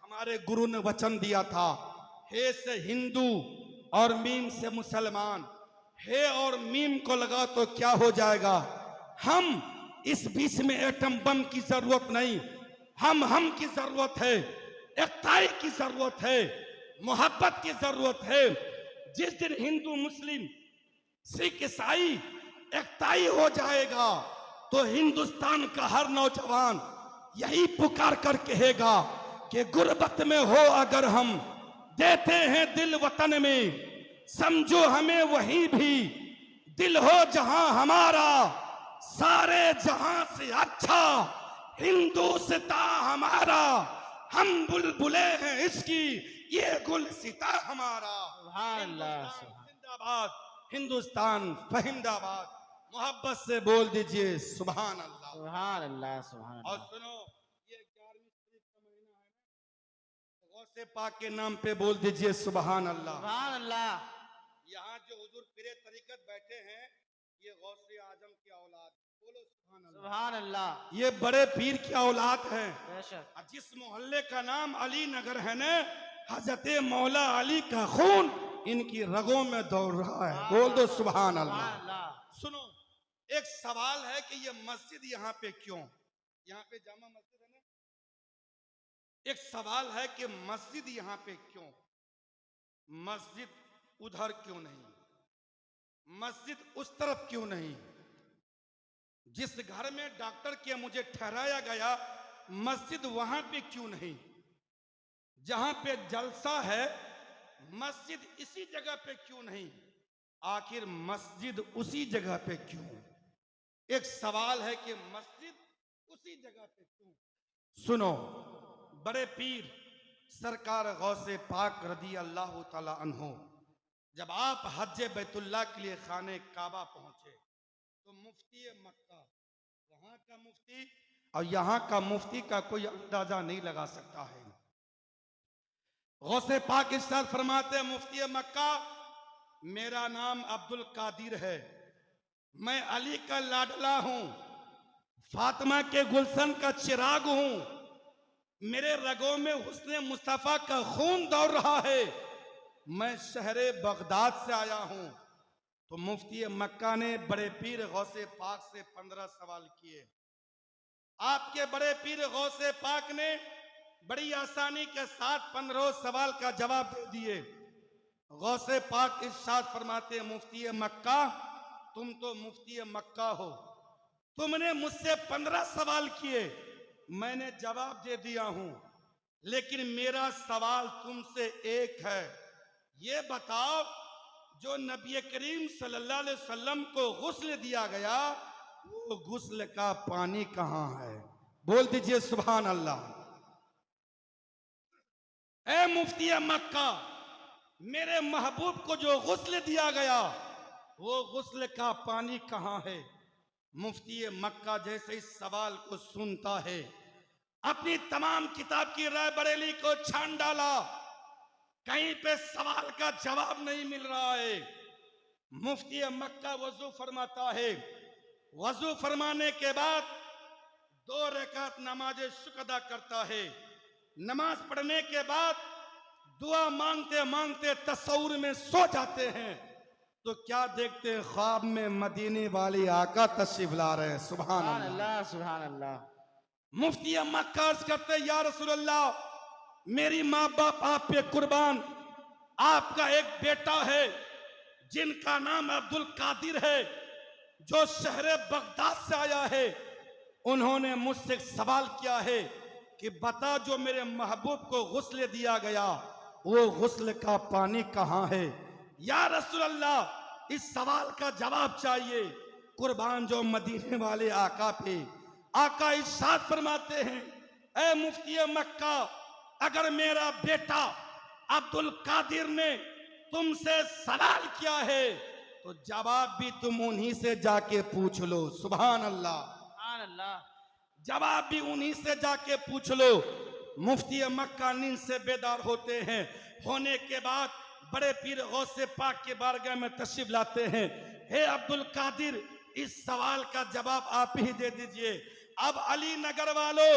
हमारे गुरु ने वचन दिया था, हे से हिंदू और मीम से मुसलमान, हे और मीम को लगा तो क्या हो जाएगा। हम इस बीच में एटम बम की जरूरत नहीं, हम की जरूरत है। एकताई की जरूरत है, मोहब्बत की जरूरत है। जिस दिन हिंदू मुस्लिम सिख ईसाई एकताई हो जाएगा तो हिंदुस्तान का हर नौजवान यही पुकार कर कहेगा कि गुर्बत में हो अगर हम, देते हैं दिल वतन में, समझो हमें वहीं भी, दिल हो जहां हमारा, सारे जहां से अच्छा हिंदुस्ता हमारा। हम बुलबुले हैं इसकी, ये गुलसिता हमारा। सुभान अल्लाह, हिंदुस्तान जिंदाबाद, हिंदुस्तान फहिंदाबाद। मोहब्बत से बोल दीजिए सुभान अल्लाह। सुभान अल्लाह, सुभान और अल्लाह। सुनो, ये 11वीं शरीफ का महीना है ना, गौसे पाक के नाम पे बोल दीजिए सुभान अल्लाह। सुभान अल्लाह। यहाँ जो हुजूर पीरे तरीकत बैठे हैं, ये गौसे आजम की औलाद, बोलो सुभान अल्लाह। सुभान अल्लाह। ये बड़े पीर की औलाद हैं। बेशक। और जिस मोहल्ले का नाम अली नगर है ना, हजरत मौला अली का खून इनकी रगों में दौड़ रहा है, बोल दो सुभान सुभान अल्लाह। अल्लाह। सुनो, एक सवाल है कि ये मस्जिद यहाँ पे क्यों, यहाँ पे जामा मस्जिद है ना, एक सवाल है कि मस्जिद यहाँ पे क्यों, मस्जिद उधर क्यों नहीं, मस्जिद उस तरफ क्यों नहीं। जिस घर में डॉक्टर के मुझे ठहराया गया, मस्जिद वहां पे क्यों नहीं। जहां पे जलसा है, मस्जिद इसी जगह पे क्यों नहीं। आखिर मस्जिद उसी जगह पे क्यों। एक सवाल है कि मस्जिद उसी जगह पे क्यों। सुनो, बड़े पीर सरकार गौसे पाक रदी अल्लाह ताला अन्हो, जब आप हज बैतुल्लाह के लिए खाने काबा पहुंचे तो मुफ्ती मक्का, वहां का मुफ्ती और यहां का मुफ्ती का कोई अंदाजा नहीं लगा सकता है। गौसे पाक इरशाद फरमाते हैं, मुफ्ती मक्का, मेरा नाम अब्दुल कादिर है, मैं अली का लाडला हूं, फातिमा के गुलशन का चिराग हूं, मेरे रगों में हुस्ने मुस्तफा का खून दौड़ रहा है, मैं शहरे बगदाद से आया हूं। तो मुफ्ती मक्का ने बड़े पीर गौसे पाक से 15 सवाल किए। आपके बड़े पीर गौसे पाक ने बड़ी आसानी के साथ 15 सवाल का जवाब दे दिए। गौसे पाक इरशाद फरमाते हैं, मुफ्ती मक्का, तुम तो मुफ्ती मक्का हो, तुमने मुझसे 15 सवाल किए, मैंने जवाब दे दिया हूं, लेकिन मेरा सवाल तुमसे एक है, ये बताओ जो नबी करीम सल्लल्लाहु अलैहि वसल्लम को गुस्ल दिया गया, वो गुस्ल का पानी कहां है। बोल दीजिए सुभान अल्लाह। ए मुफ्ती मक्का, मेरे महबूब को जो गुस्ल दिया गया, वो गुस्ल का पानी कहां है। मुफ्ती मक्का जैसे इस सवाल को सुनता है, अपनी तमाम किताब की राय बरेली को छान डाला, कहीं पे सवाल का जवाब नहीं मिल रहा है। मुफ्ती मक्का वजू फरमाता है, वजू फरमाने के बाद 2 रकात नमाज शुक्र अदा करता है। नमाज पढ़ने के बाद दुआ मांगते मांगते तसव्वुर में सो जाते हैं, तो क्या देखते हैं, ख्वाब में मदीने वाले आका तशरीफ ला रहे हैं। सुभान अल्लाह, सुभान अल्लाह। मुफ्ती मक्का अर्ज करते, या रसूल अल्लाह, मेरी माँ बाप आप पे कुर्बान, आपका एक बेटा है जिनका नाम अब्दुल कादिर है, जो शहर बगदाद से आया है, उन्होंने मुझसे सवाल किया है कि बता, जो मेरे महबूब को गुस्ल दिया गया, वो गुस्ल का पानी कहां है। या रसूल अल्लाह, इस सवाल का जवाब चाहिए, कुर्बान जो मदीने वाले आका पे। आका इरशाद फरमाते हैं, ए मुफ्ती मक्का, अगर मेरा बेटा अब्दुल कादिर ने तुमसे सवाल किया है, तो जवाब भी तुम उन्हीं से जाके पूछ लो। सुभान अल्लाह, सुभान अल्लाह। जवाब भी उन्हीं से जाके पूछ लो। मुफ्ती मक्का नींद से बेदार होते हैं, होने के बाद बड़े पीर गौसे पाक के बारगाह में तशरीफ लाते हैं। हे अब्दुल कादिर, इस सवाल का जवाब आप ही दे दीजिए। अब अली नगर वालों,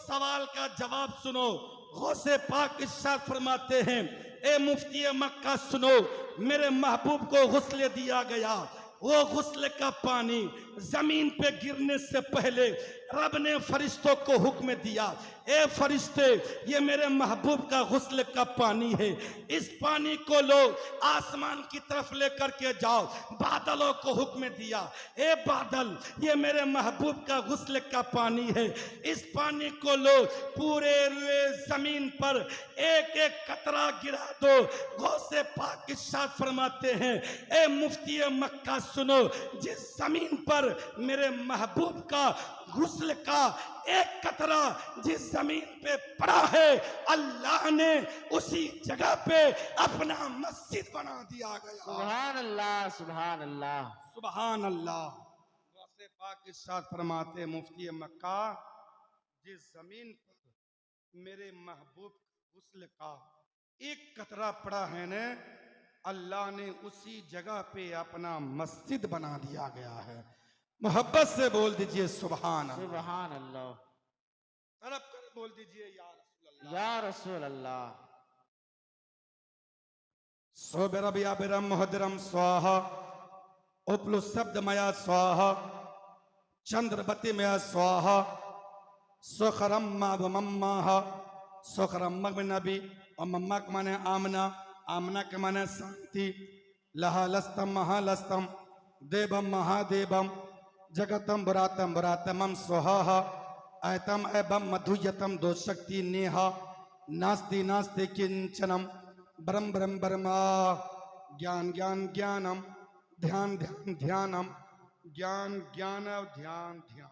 सवाल का जवाब सुनो। गौसे पाक इरशाद फरमाते हैं, ए मुफ्ती मक्का सुनो, मेरे महबूब को गुस्ल दिया गया, वो गुस्ल का पानी जमीन पे गिरने से पहले रब ने फरिश्तों को हुक्म दिया, ए फरिश्ते, ये मेरे महबूब का गुस्ल का पानी है, इस पानी को लो आसमान की तरफ लेकर के जाओ। बादलों को हुक्म दिया, ए बादल, ये मेरे महबूब का गुस्ल का पानी है, इस पानी को लो पूरे रुए जमीन पर एक एक कतरा गिरा दो। गौसे पाक इरशाद फरमाते हैं, ए मुफ्ती मक्का सुनो, जिस जमीन पर मेरे महबूब का गुस्ल का एक कतरा जिस जमीन पे पड़ा है, अल्लाह ने उसी जगह पे अपना मस्जिद बना दिया गया। सुभान अल्लाह, सुभान अल्लाह। सुभान अल्लाह। गौसे पाक इरशाद फरमाते मुफ्ती मक्का, जिस जमीन पर मेरे महबूब गुस्ल का एक कतरा पड़ा है ने, अल्लाह ने उसी जगह पे अपना मस्जिद बना दिया गया है। मोहब्बत से बोल दीजिए सुभान अल्लाह। सुभान अल्लाह। तड़प कर बोल दीजिए या रसूल अल्लाह। या रसूल अल्लाह। सोबरबिया बिरम मोहदरम स्वाहा, उपलु शब्द मया स्वाहा, चंद्रबती मया स्वाहा, सोखरम मम्मा, सोखरम मग नबी, और मम्मा के माने आमना, आमना के माने शांति, लहालस्तम महालस्तम, देवम महादेवम, जगतम बुरातम बुरातमम स्वाहा, ऐतम एवं मधुयतम दो शक्ति नेहा, नास्ति नास्ति किंचनम, ब्रह्म ब्रह्म ब्रह्मा, ज्ञान ज्ञान ज्ञानम, ध्यान ध्यान ध्यानम, ज्ञान ज्ञान ध्यान ध्यान।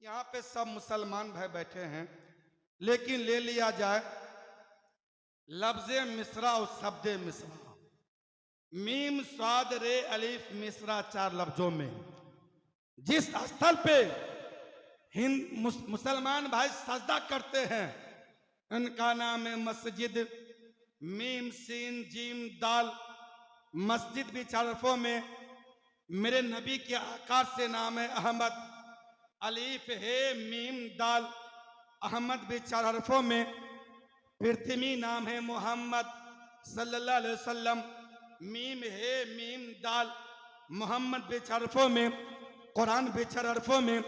यहाँ पे सब मुसलमान भाई बैठे हैं, लेकिन ले लिया जाए लफ्ज़े मिसरा और शब्द मिसरा, मीम स्वाद रे अलीफ मिसरा, चार लफ्जों में जिस स्थल पे मुसलमान भाई सजदा करते हैं, उनका नाम है मस्जिद। मीम सीन जीम दाल, मस्जिद भी चार हरफों में, मेरे नबी के आकार से नाम है अहमद। अलीफ है मीम दाल, अहमद भी चार हरफों में। पृथ्वी नाम है मोहम्मद सल्लल्लाहु अलैहि वसल्लम, मीम है मीम दाल, मोहम्मद भी चार हरफों में। कुरान भी चार हरफों में,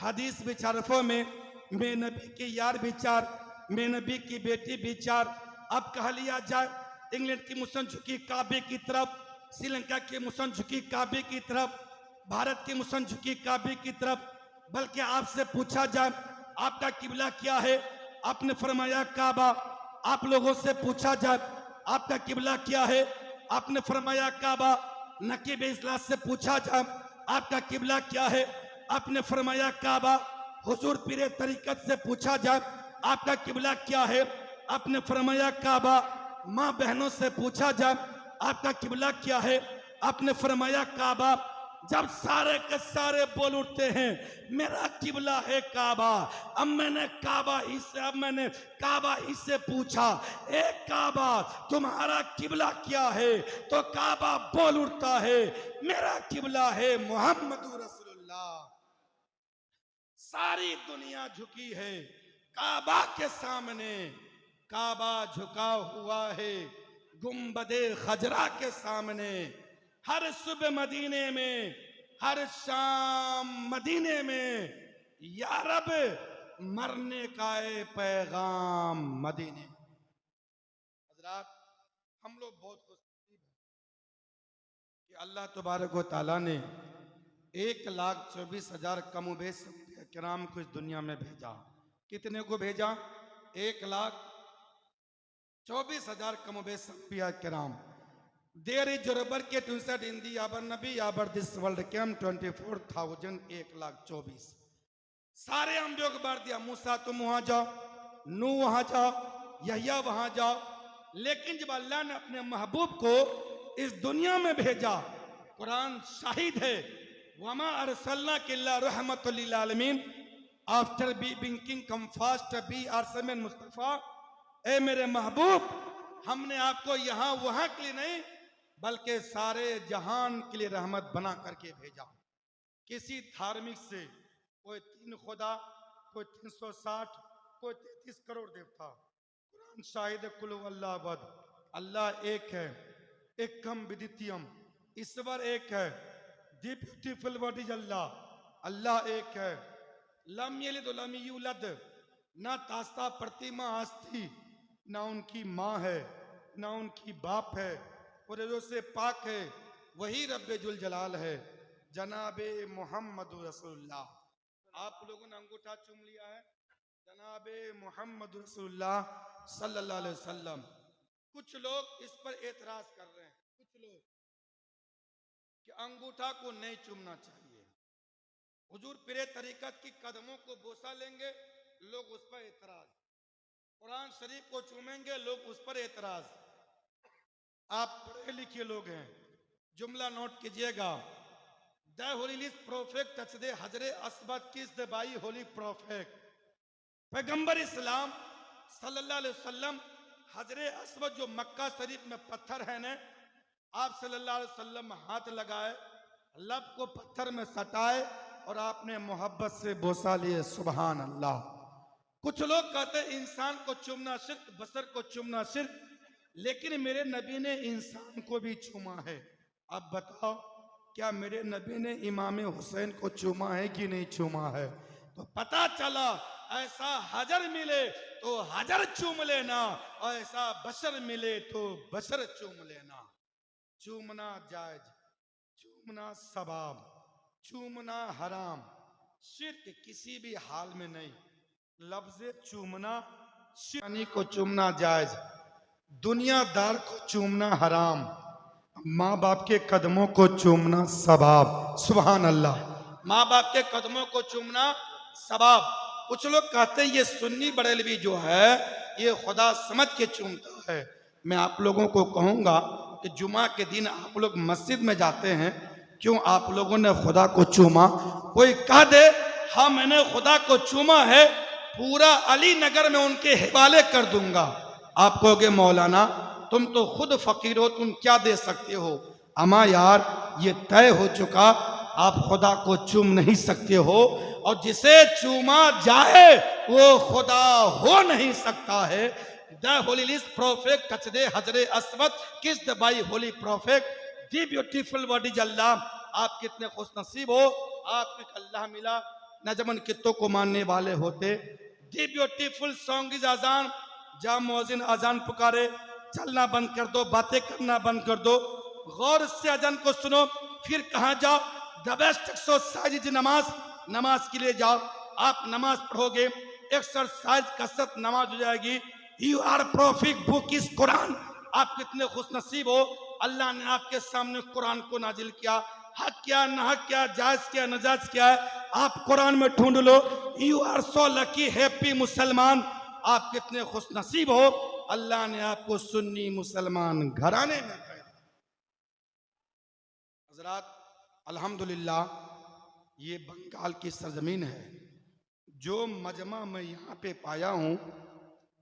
हदीस भी चार हरफों में, मेरे नबी के यार भी चार, मेरे नबी की बेटी भी चार। अब कह लिया जाए इंग्लैंड की मुसन झुकी काबे की तरफ, श्रीलंका की मुसन झुकी काबे की तरफ, भारत की मुसन झुकी काबे की तरफ, बल्कि आपसे पूछा जाए आपका किबला क्या है, आपने फरमाया काबा। आप लोगों से पूछा जाए आपका किबला क्या है, आपने फरमाया काबा। नकीब इस्लाम से पूछा जाए आपका किबला क्या है, आपने फरमाया काबा। हुजूर पीरे तरीकत से पूछा जाए आपका किबला क्या है, आपने फरमाया काबा। माँ बहनों से पूछा जाए आपका किबला क्या है, आपने फरमाया काबा। जब सारे के सारे बोल उठते हैं मेरा किबला है काबा, अब मैंने काबा ही से पूछा, ए काबा तुम्हारा किबला क्या है, तो काबा बोल उठता है मेरा किबला है मोहम्मदुर रसूलुल्लाह। सारी दुनिया झुकी है काबा के सामने, काबा झुका हुआ है गुंबदे खजरा के सामने। हर सुबह मदीने में, हर शाम मदीने में, या रब मरने का ए पैगाम मदीने। हजरात, हम लोग बहुत खुशनसीब हैं कि अल्लाह तबारक व तआला ने 1,24,000 कमोबेश किराम को इस दुनिया में भेजा। कितने को भेजा? 1,24,000 कमोबेश किराम। There is your work to insert in the our Nabi our this world came 24,000 1,24,000। सारे अंबियों को बांट दिया, मूसा तुम वहां जाओ, नू वहां जाओ, यहिया वहां जाओ। लेकिन जब अल्लाह ने अपने महबूब को इस दुनिया में भेजा, कुरान शाहिद है, वमा अरसलना किल्ला रहमतुल लिल आलमीन, आफ्टर बी बिंकिंग कम फास्ट बी आरसमेन मुस्तफा। ए मेरे महबूब, हमने आपको यहाँ वहां के लिए नहीं बल्कि सारे जहान के लिए रहमत बना करके भेजा। किसी धार्मिक से कोई 3 खुदा, कोई 360, कोई 33 करोड़ देवता। कुरान शाहिद कुल अल्लाह अहद, अल्लाह एक है, एक कम विदित्यम, ईश्वर एक है, दी ब्यूटीफुल वर्ड इज अल्लाह। अल्लाह एक है, लम यलिद व लम यूलद, ना तास्ता प्रतिमा हस्ती, ना उनकी माँ है, ना उनकी बाप है, और जो से पाक है वही रब्बे जुल जलाल है, जनाबे मोहम्मद रसूलुल्लाह। आप लोगों ने अंगूठा चूम लिया है, जनाबे मोहम्मद रसूलुल्लाह सल्लल्लाहु अलैहि वसल्लम। कुछ लोग इस पर एतराज कर रहे हैं, कुछ लोग कि अंगूठा को नहीं चूमना चाहिए, हुजूर पीरे तरीकत की कदमों को बोसा लेंगे, लोग उस पर एतराज, कुरान शरीफ को चूमेंगे, लोग उस पर एतराज। आप पढ़े लिखे लोग हैं, जुमला नोट कीजिएगा। The holy prophet touch the हजरे असबद किस द बाई होली प्रोफेट। पैगंबर इस्लाम सल्लल्लाहु अलैहि वसल्लम हजरे असवद जो मक्का शरीफ में पत्थर है ने, आप सल्लल्लाहु अलैहि वसल्लम हाथ लगाए, लब को पत्थर में सटाए और आपने मोहब्बत से बोसा लिए। सुभान अल्लाह। कुछ लोग कहते हैं इंसान को चूमना शिर्क, बशर को चूमना शिर्क, लेकिन मेरे नबी ने इंसान को भी चूमा है। अब बताओ, क्या मेरे नबी ने इमाम हुसैन को चूमा है कि नहीं चूमा है? तो पता चला ऐसा हजर मिले तो हजर चूम लेना, और ऐसा बशर मिले तो बशर चूम लेना। चूमना जायज, चूमना सवाब, चूमना हराम, शिर्क किसी भी हाल में नहीं। लफ्ज़े चूमना, शिर्क को चूमना जायज, दुनियादार को चूमना हराम, माँ बाप के कदमों को चूमना सवाब। सुभान अल्लाह। माँ बाप के कदमों को चूमना सवाब। कुछ लोग कहते हैं ये सुन्नी बरेलवी जो है ये खुदा समझ के चूमता है। मैं आप लोगों को कहूंगा कि जुमा के दिन आप लोग मस्जिद में जाते हैं, क्यों आप लोगों ने खुदा को चूमा? कोई कह दे हाँ मैंने खुदा को चूमा है, पूरा अली नगर में उनके हवाले कर दूंगा। आप कहोगे मौलाना तुम तो खुद फकीर हो, तुम क्या दे सकते हो? अमा यार ये तय हो चुका, आप खुदा को चूम नहीं सकते हो, और जिसे चूमा जाए वो खुदा हो नहीं सकता है। The holy prophet touch the हजरे असवद kiss the by holy prophet, the beautiful body अल्लाह। आप कितने खुश नसीब हो, आपको अल्लाह मिला, नजमन कितों को मानने वाले होते। दी ब्यूटीफुल सॉन्ग इज अजान, जहाँ मौजिन अजान पुकारे चलना बंद कर दो, बातें करना बंद कर दो, गौर से अजान को सुनो, फिर कहाँ जाओ? द बेस्ट एक्सरसाइज नमाज, नमाज के लिए जाओ। आप नमाज पढ़ोगे, एक्सरसाइज कसरत नमाज हो जाएगी। You are prophet book is Quran. आप कितने खुश नसीब हो, अल्लाह ने आपके सामने कुरान को नाजिल किया। हक क्या नाहक क्या, जायज क्या नाजायज क्या है, आप कुरान में ढूंढ लो। You are so lucky happy मुसलमान। आप कितने खुश नसीब हो, अल्लाह ने आपको सुन्नी मुसलमान घराने में पैदा। हजरात अल्हम्दुलिल्लाह, ये बंगाल की सरजमीन है। जो मजमा मैं यहाँ पे पाया हूँ,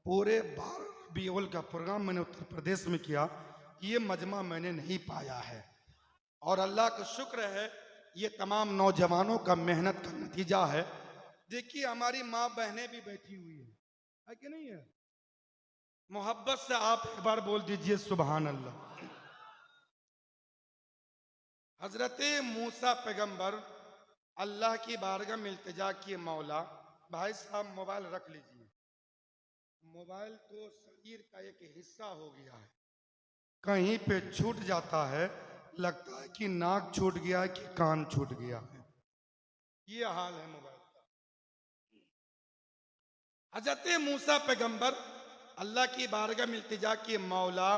पूरे 12 रबीउल का प्रोग्राम मैंने उत्तर प्रदेश में किया, ये मजमा मैंने नहीं पाया है। और अल्लाह का शुक्र है, ये तमाम नौजवानों का मेहनत का नतीजा है। देखिए हमारी माँ बहनें भी बैठी हुई है कि नहीं है? मोहब्बत से आप एक बार बोल दीजिए सुभान अल्लाह। हजरत मूसा पैगंबर अल्लाह की बारगाह में इल्तिजा किए, मौला भाई साहब मोबाइल रख लीजिए। मोबाइल तो शरीर का एक हिस्सा हो गया है, कहीं पे छूट जाता है लगता है कि नाक छूट गया है कि कान छूट गया है, ये हाल है मोबाइल का। हजरत मूसा पैगंबर अल्लाह की बारगाह में इल्तिजा किए, मौला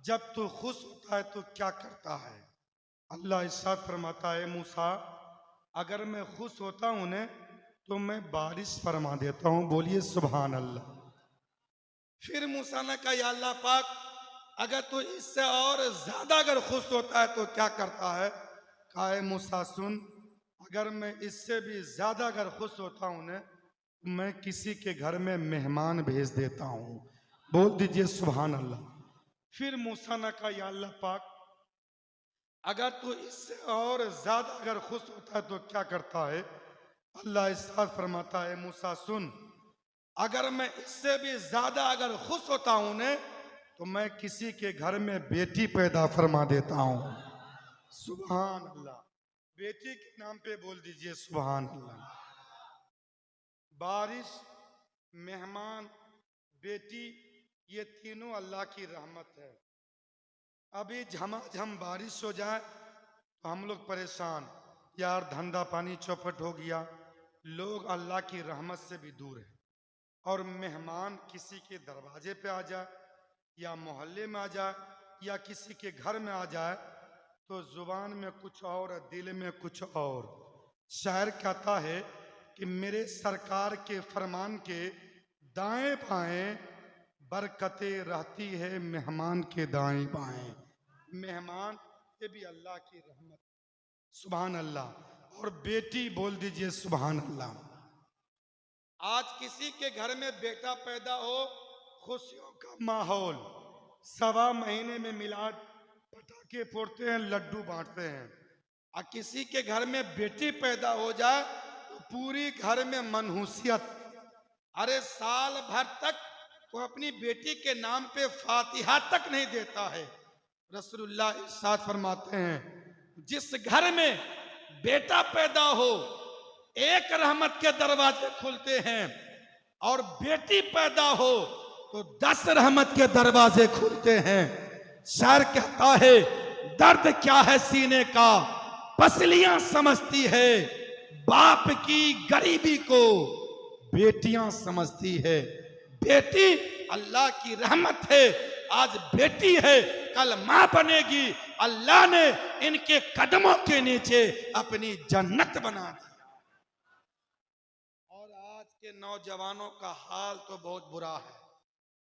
जब तू खुश होता है तो क्या करता है? अल्लाह इरशाद फरमाता है, मूसा अगर मैं खुश होता हूं ने तो मैं बारिश फरमा देता हूं। बोलिए सुभान अल्लाह। फिर मूसा ने कहा, या अल्लाह पाक अगर तू इससे और ज्यादा अगर खुश होता है तो क्या करता है? कहा, मूसा सुन, अगर मैं इससे भी ज्यादा अगर खुश होता हूं ने तो मैं किसी के घर में मेहमान भेज देता हूं। बोल दीजिए सुभान अल्लाह। फिर मूसा ने कहा, या अल्लाह पाक अगर तू इससे और ज्यादा अगर खुश होता है तो क्या करता है? अल्लाह इरशाद फरमाता है, मूसा सुन, अगर मैं इससे भी ज्यादा अगर खुश होता हूं ने तो मैं किसी के घर में बेटी पैदा फरमा देता हूं। सुभान अल्लाह। बेटी के नाम पे बोल दीजिए सुभान अल्लाह। बारिश, मेहमान, बेटी, ये तीनों अल्लाह की रहमत है। अभी झमाझम बारिश हो जाए तो हम लोग परेशान, यार धंधा पानी चौपट हो गया, लोग अल्लाह की रहमत से भी दूर है। और मेहमान किसी के दरवाजे पे आ जाए या मोहल्ले में आ जाए या किसी के घर में आ जाए तो जुबान में कुछ और दिल में कुछ और। शायर कहता है कि मेरे सरकार के फरमान के दाएं बाएं बरकतें रहती है मेहमान के दाएं बाएं। मेहमान ये भी अल्लाह की रहमत, सुभान अल्लाह। और बेटी बोल दीजिए सुभान अल्लाह। आज किसी के घर में बेटा पैदा हो, खुशियों का माहौल, 1.25 महीने में मिलाद, पटाखे फोड़ते हैं, लड्डू बांटते हैं। और किसी के घर में बेटी पैदा हो जाए तो पूरी घर में मनहूसियत। अरे साल भर तक वो अपनी बेटी के नाम पे फातिहा तक नहीं देता है। रसूलुल्लाह इरशाद फरमाते हैं जिस घर में बेटा पैदा हो एक रहमत के दरवाजे खुलते हैं, और बेटी पैदा हो तो 10 रहमत के दरवाजे खुलते हैं। शायर कहता है दर्द क्या है सीने का पसलियां समझती है, बाप की गरीबी को बेटियां समझती है। बेटी अल्लाह की रहमत है, आज बेटी है कल मां बनेगी। अल्लाह ने इनके कदमों के नीचे अपनी जन्नत बना दी। और आज के नौजवानों का हाल तो बहुत बुरा है।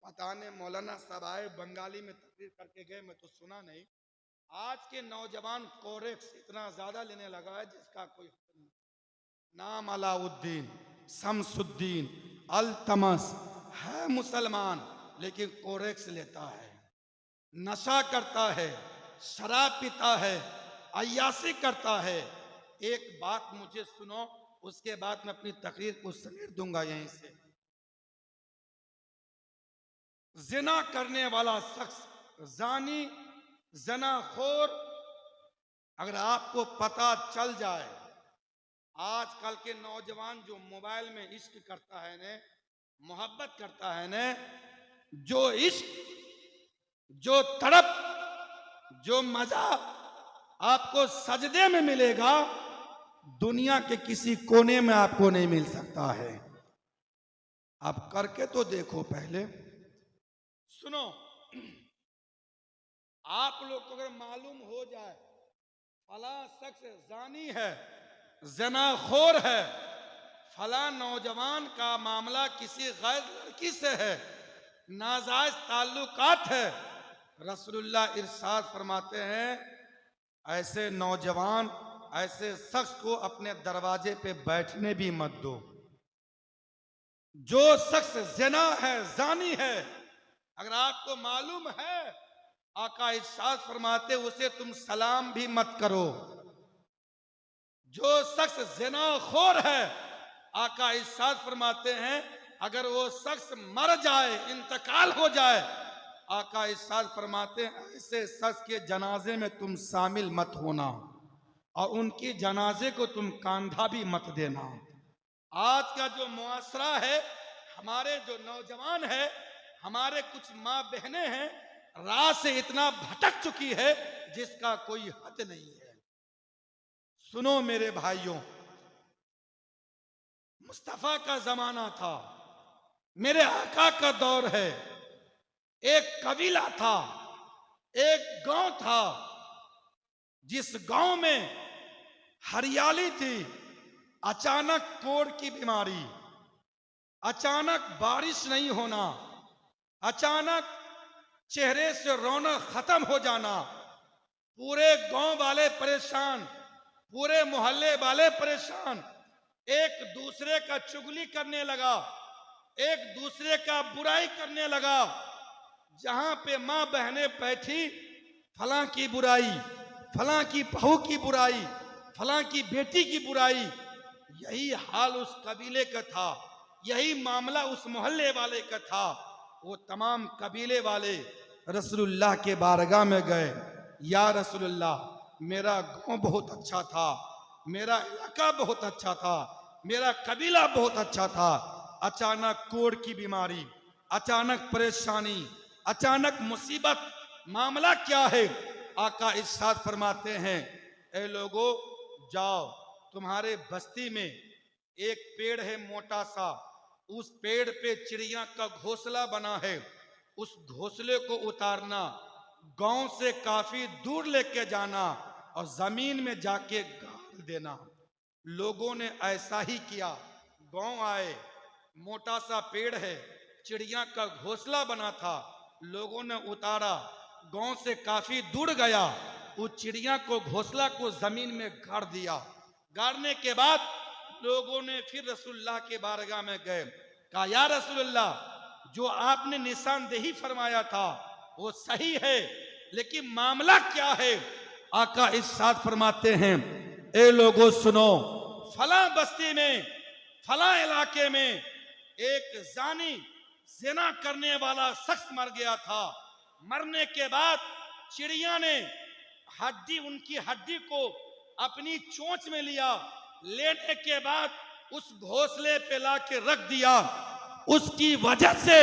पता नहीं मौलाना साहब आए बंगाली में तकरीर करके गए, मैं तो सुना नहीं। आज के नौजवान कोरेक्स इतना ज्यादा लेने लगा है जिसका कोई नहीं। नाम अलाउद्दीन, शमसुद्दीन, अल्तमस है मुसलमान लेकिन कोरेक्स लेता है, नशा करता है, शराब पीता है, अय्यासी करता है। एक बात मुझे सुनो, उसके बाद मैं अपनी तकरीर को समेट दूंगा यहीं से। जिना करने वाला शख्स, जानी, जनाखोर, अगर आपको पता चल जाए, आजकल के नौजवान जो मोबाइल में इश्क करता है ने, मोहब्बत करता है ने, जो इश्क, जो तड़प, जो मजा आपको सजदे में मिलेगा दुनिया के किसी कोने में आपको नहीं मिल सकता है। आप करके तो देखो पहले। सुनो, आप लोग को अगर मालूम हो जाए फला शख्स जानी है, जनाखोर है, फला नौजवान का मामला किसी गैर लड़की से है, नाजायज ताल्लुकात है, रसूलुल्लाह इरशाद फरमाते हैं ऐसे नौजवान, ऐसे शख्स को अपने दरवाजे पे बैठने भी मत दो। जो शख्स ज़िना है, जानी है, अगर आपको मालूम है, आका इरशाद फरमाते उसे तुम सलाम भी मत करो। जो शख्स ज़िनाखोर है, आका इरशाद फरमाते हैं अगर वो शख्स मर जाए, इंतकाल हो जाए, आका इरशाद फरमाते हैं ऐसे शख्स के जनाजे में तुम शामिल मत होना और उनकी जनाजे को तुम कांधा भी मत देना। आज का जो मुआशरा है, हमारे जो नौजवान है, हमारे कुछ माँ बहनें हैं, राह से इतना भटक चुकी है जिसका कोई हद नहीं है। सुनो मेरे भाइयों, मुस्तफा का जमाना था, मेरे आका का दौर है। एक कबीला था, एक गांव था, जिस गांव में हरियाली थी, अचानक कोढ़ की बीमारी, अचानक बारिश नहीं होना, अचानक चेहरे से रौनक खत्म हो जाना, पूरे गांव वाले परेशान, पूरे मोहल्ले वाले परेशान, एक दूसरे का चुगली करने लगा, एक दूसरे का बुराई करने लगा। जहां पे माँ बहनें बैठी, फलां की बुराई, फलां की बहू की बुराई, फलां की बेटी की बुराई, यही हाल उस कबीले का था, यही मामला उस मोहल्ले वाले का था। वो तमाम कबीले वाले रसूलुल्लाह के बारगाह में गए, या रसूलुल्लाह मेरा गांव बहुत अच्छा था, मेरा इलाका बहुत अच्छा था, मेरा कबीला बहुत अच्छा था। अचानक कोढ़ की बीमारी, अचानक परेशानी, अचानक मुसीबत, मामला क्या है? आका इरशाद फरमाते हैं, ए लोगों, जाओ, तुम्हारे बस्ती में एक पेड़ है मोटा सा, उस पेड़ पे चिड़िया का घोंसला बना है, उस घोंसले को उतारना, गांव से काफी दूर लेके जाना और जमीन में जाके गाड़ देना। लोगों ने ऐसा ही किया। गांव आए, मोटा सा पेड़ है, चिड़िया का घोंसला बना था, लोगों ने उतारा, गांव से काफी दूर गया, उस चिड़िया को घोंसला को जमीन में गाड़ दिया। गाड़ने के बाद लोगों ने फिर रसूलुल्लाह के बारगाह में गए, कहा या रसूलुल्लाह, जो आपने निशानदेही फरमाया था वो सही है, लेकिन मामला क्या है? आका इरशाद फरमाते हैं, ए लोगों सुनो, फला बस्ती में, फला इलाके में एक जानी, ज़िना करने वाला शख्स मर गया था। मरने के बाद चिड़िया ने उनकी हड्डी को अपनी चोंच में लिया, लेने के बाद उस घोंसले पे लाके रख दिया। उसकी वजह से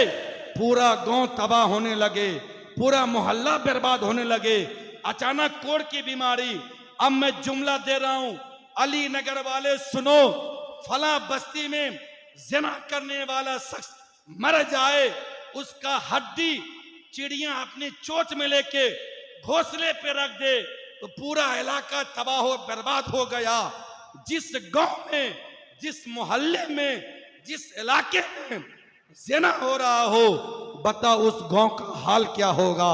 पूरा गांव तबाह होने लगे, पूरा मोहल्ला बर्बाद होने लगे। अचानक कोढ़ की बीमारी। अब मैं जुमला दे रहा हूं, अली नगर वाले सुनो, फला बस्ती में ज़िना करने वाला शख्स मर जाए, उसका हड्डी चिड़िया अपनी चोंच में लेके घोंसले पे रख दे तो पूरा इलाका तबाह हो बर्बाद हो गया। जिस गांव में, जिस मोहल्ले में, जिस इलाके में ज़िना हो रहा हो, बता उस गांव का हाल क्या होगा,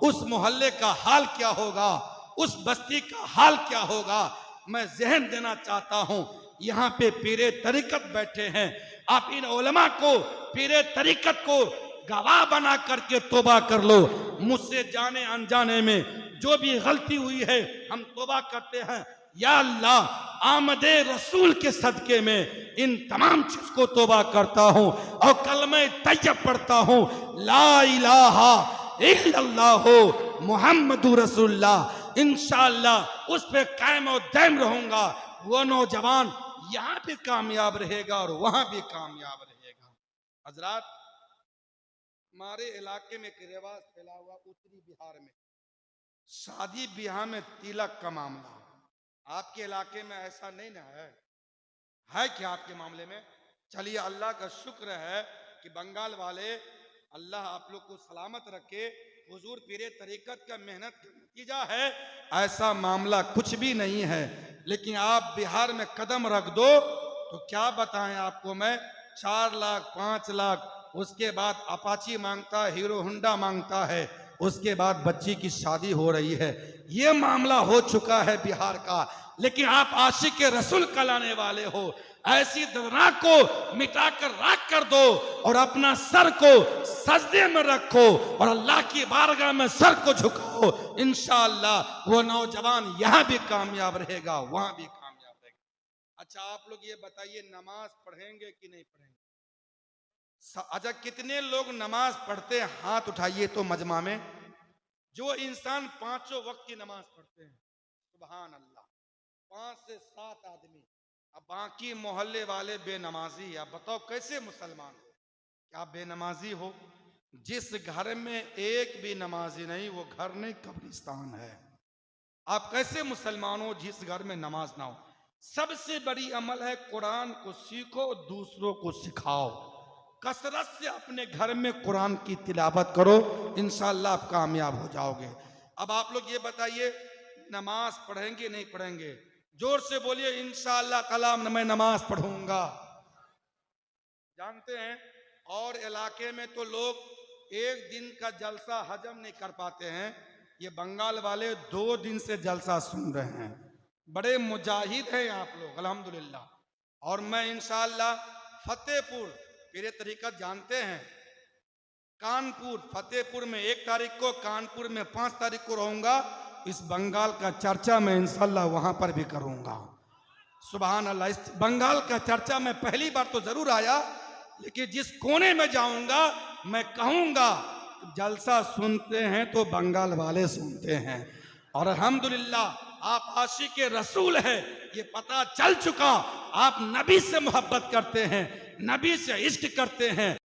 उस मोहल्ले का हाल क्या होगा, उस बस्ती का हाल क्या होगा। मैं जहन देना चाहता हूं, यहाँ पे पीरे तरीकत बैठे हैं, आप इन उलमा को, पीरे तरीकत को गवाह बना करके तौबा कर लो। मुझसे जाने अनजाने में जो भी गलती हुई है हम तौबा करते हैं। या अल्लाह, आमदे रसूल के सदके में इन तमाम चीज को तौबा करता हूं और कलमे तैयब पढ़ता हूं, ला इलाहा इल्लल्लाह मुहम्मदुर रसूलुल्लाह। इंशाअल्लाह उस पे कायम और दायम रहूंगा। वो नौजवान यहाँ भी कामयाब रहेगा और वहां भी कामयाब रहेगा। हजरात, हमारे इलाके में एक रिवाज फैला हुआ उत्तरी बिहार में, शादी ब्याह में तिलक का मामला। आपके इलाके में ऐसा नहीं ना है क्या आपके मामले में? चलिए, अल्लाह का शुक्र है कि बंगाल वाले, अल्लाह आप लोग को सलामत रखे, हुजूर पीरे तरीकत का मेहनत का नतीजा है। ऐसा मामला कुछ भी नहीं है, लेकिन आप बिहार में कदम रख दो तो क्या बताएं आपको मैं, 4 लाख 5 लाख, उसके बाद अपाची मांगता है, हीरो होंडा मांगता है, उसके बाद बच्ची की शादी हो रही है। ये मामला हो चुका है बिहार का। लेकिन आप आशिक के रसूल कहलाने वाले हो, ऐसी दर्दनाक को मिटाकर राख कर दो और अपना सर को सजदे में रखो और अल्लाह की बारगाह में सर को झुकाओ। इंशाअल्लाह वो नौजवान यहाँ भी कामयाब रहेगा, वहां भी कामयाब रहेगा। अच्छा, आप लोग ये बताइए, नमाज पढ़ेंगे कि नहीं पढ़ेंगे? अच्छा, कितने लोग नमाज पढ़ते हैं? हाथ उठाइए तो मजमा में। जो इंसान 5 वक्त की नमाज पढ़ते हैं, सुभान अल्लाह, 5 से 7 आदमी। अब बाकी मोहल्ले वाले बेनमाजी। अब बताओ कैसे मुसलमान हो? क्या बेनमाजी हो? जिस घर में एक भी नमाजी नहीं, वो घर नहीं कब्रिस्तान है। आप कैसे मुसलमान हो जिस घर में नमाज ना हो? सबसे बड़ी अमल है कुरान को सीखो, दूसरों को सिखाओ। कसरत से अपने घर में कुरान की तिलावत करो, इंशाअल्लाह आप कामयाब हो जाओगे। अब आप लोग ये बताइए, नमाज पढ़ेंगे नहीं पढ़ेंगे? जोर से बोलिए, इंशाअल्लाह ताला मैं नमाज पढ़ूंगा। जानते हैं, और इलाके में तो लोग एक दिन का जलसा हजम नहीं कर पाते हैं, ये बंगाल वाले 2 दिन से जलसा सुन रहे हैं। बड़े मुजाहिद हैं आप लोग, अल्हम्दुलिल्लाह। और मैं इंशाअल्लाह फतेहपुर, पीरे तरीकत जानते हैं, कानपुर, फतेहपुर में 1 तारीख को, कानपुर में 5 तारीख को रहूंगा। इस बंगाल का चर्चा मैं इंशाअल्लाह वहां पर भी करूंगा। सुभान अल्लाह। इस बंगाल का चर्चा मैं पहली बार तो जरूर आया, लेकिन जिस कोने में जाऊंगा मैं कहूंगा, जलसा सुनते हैं तो बंगाल वाले सुनते हैं। और अल्हम्दुलिल्लाह आप आशिक रसूल है, ये पता चल चुका। आप नबी से मोहब्बत करते हैं, नबी से इश्क करते हैं।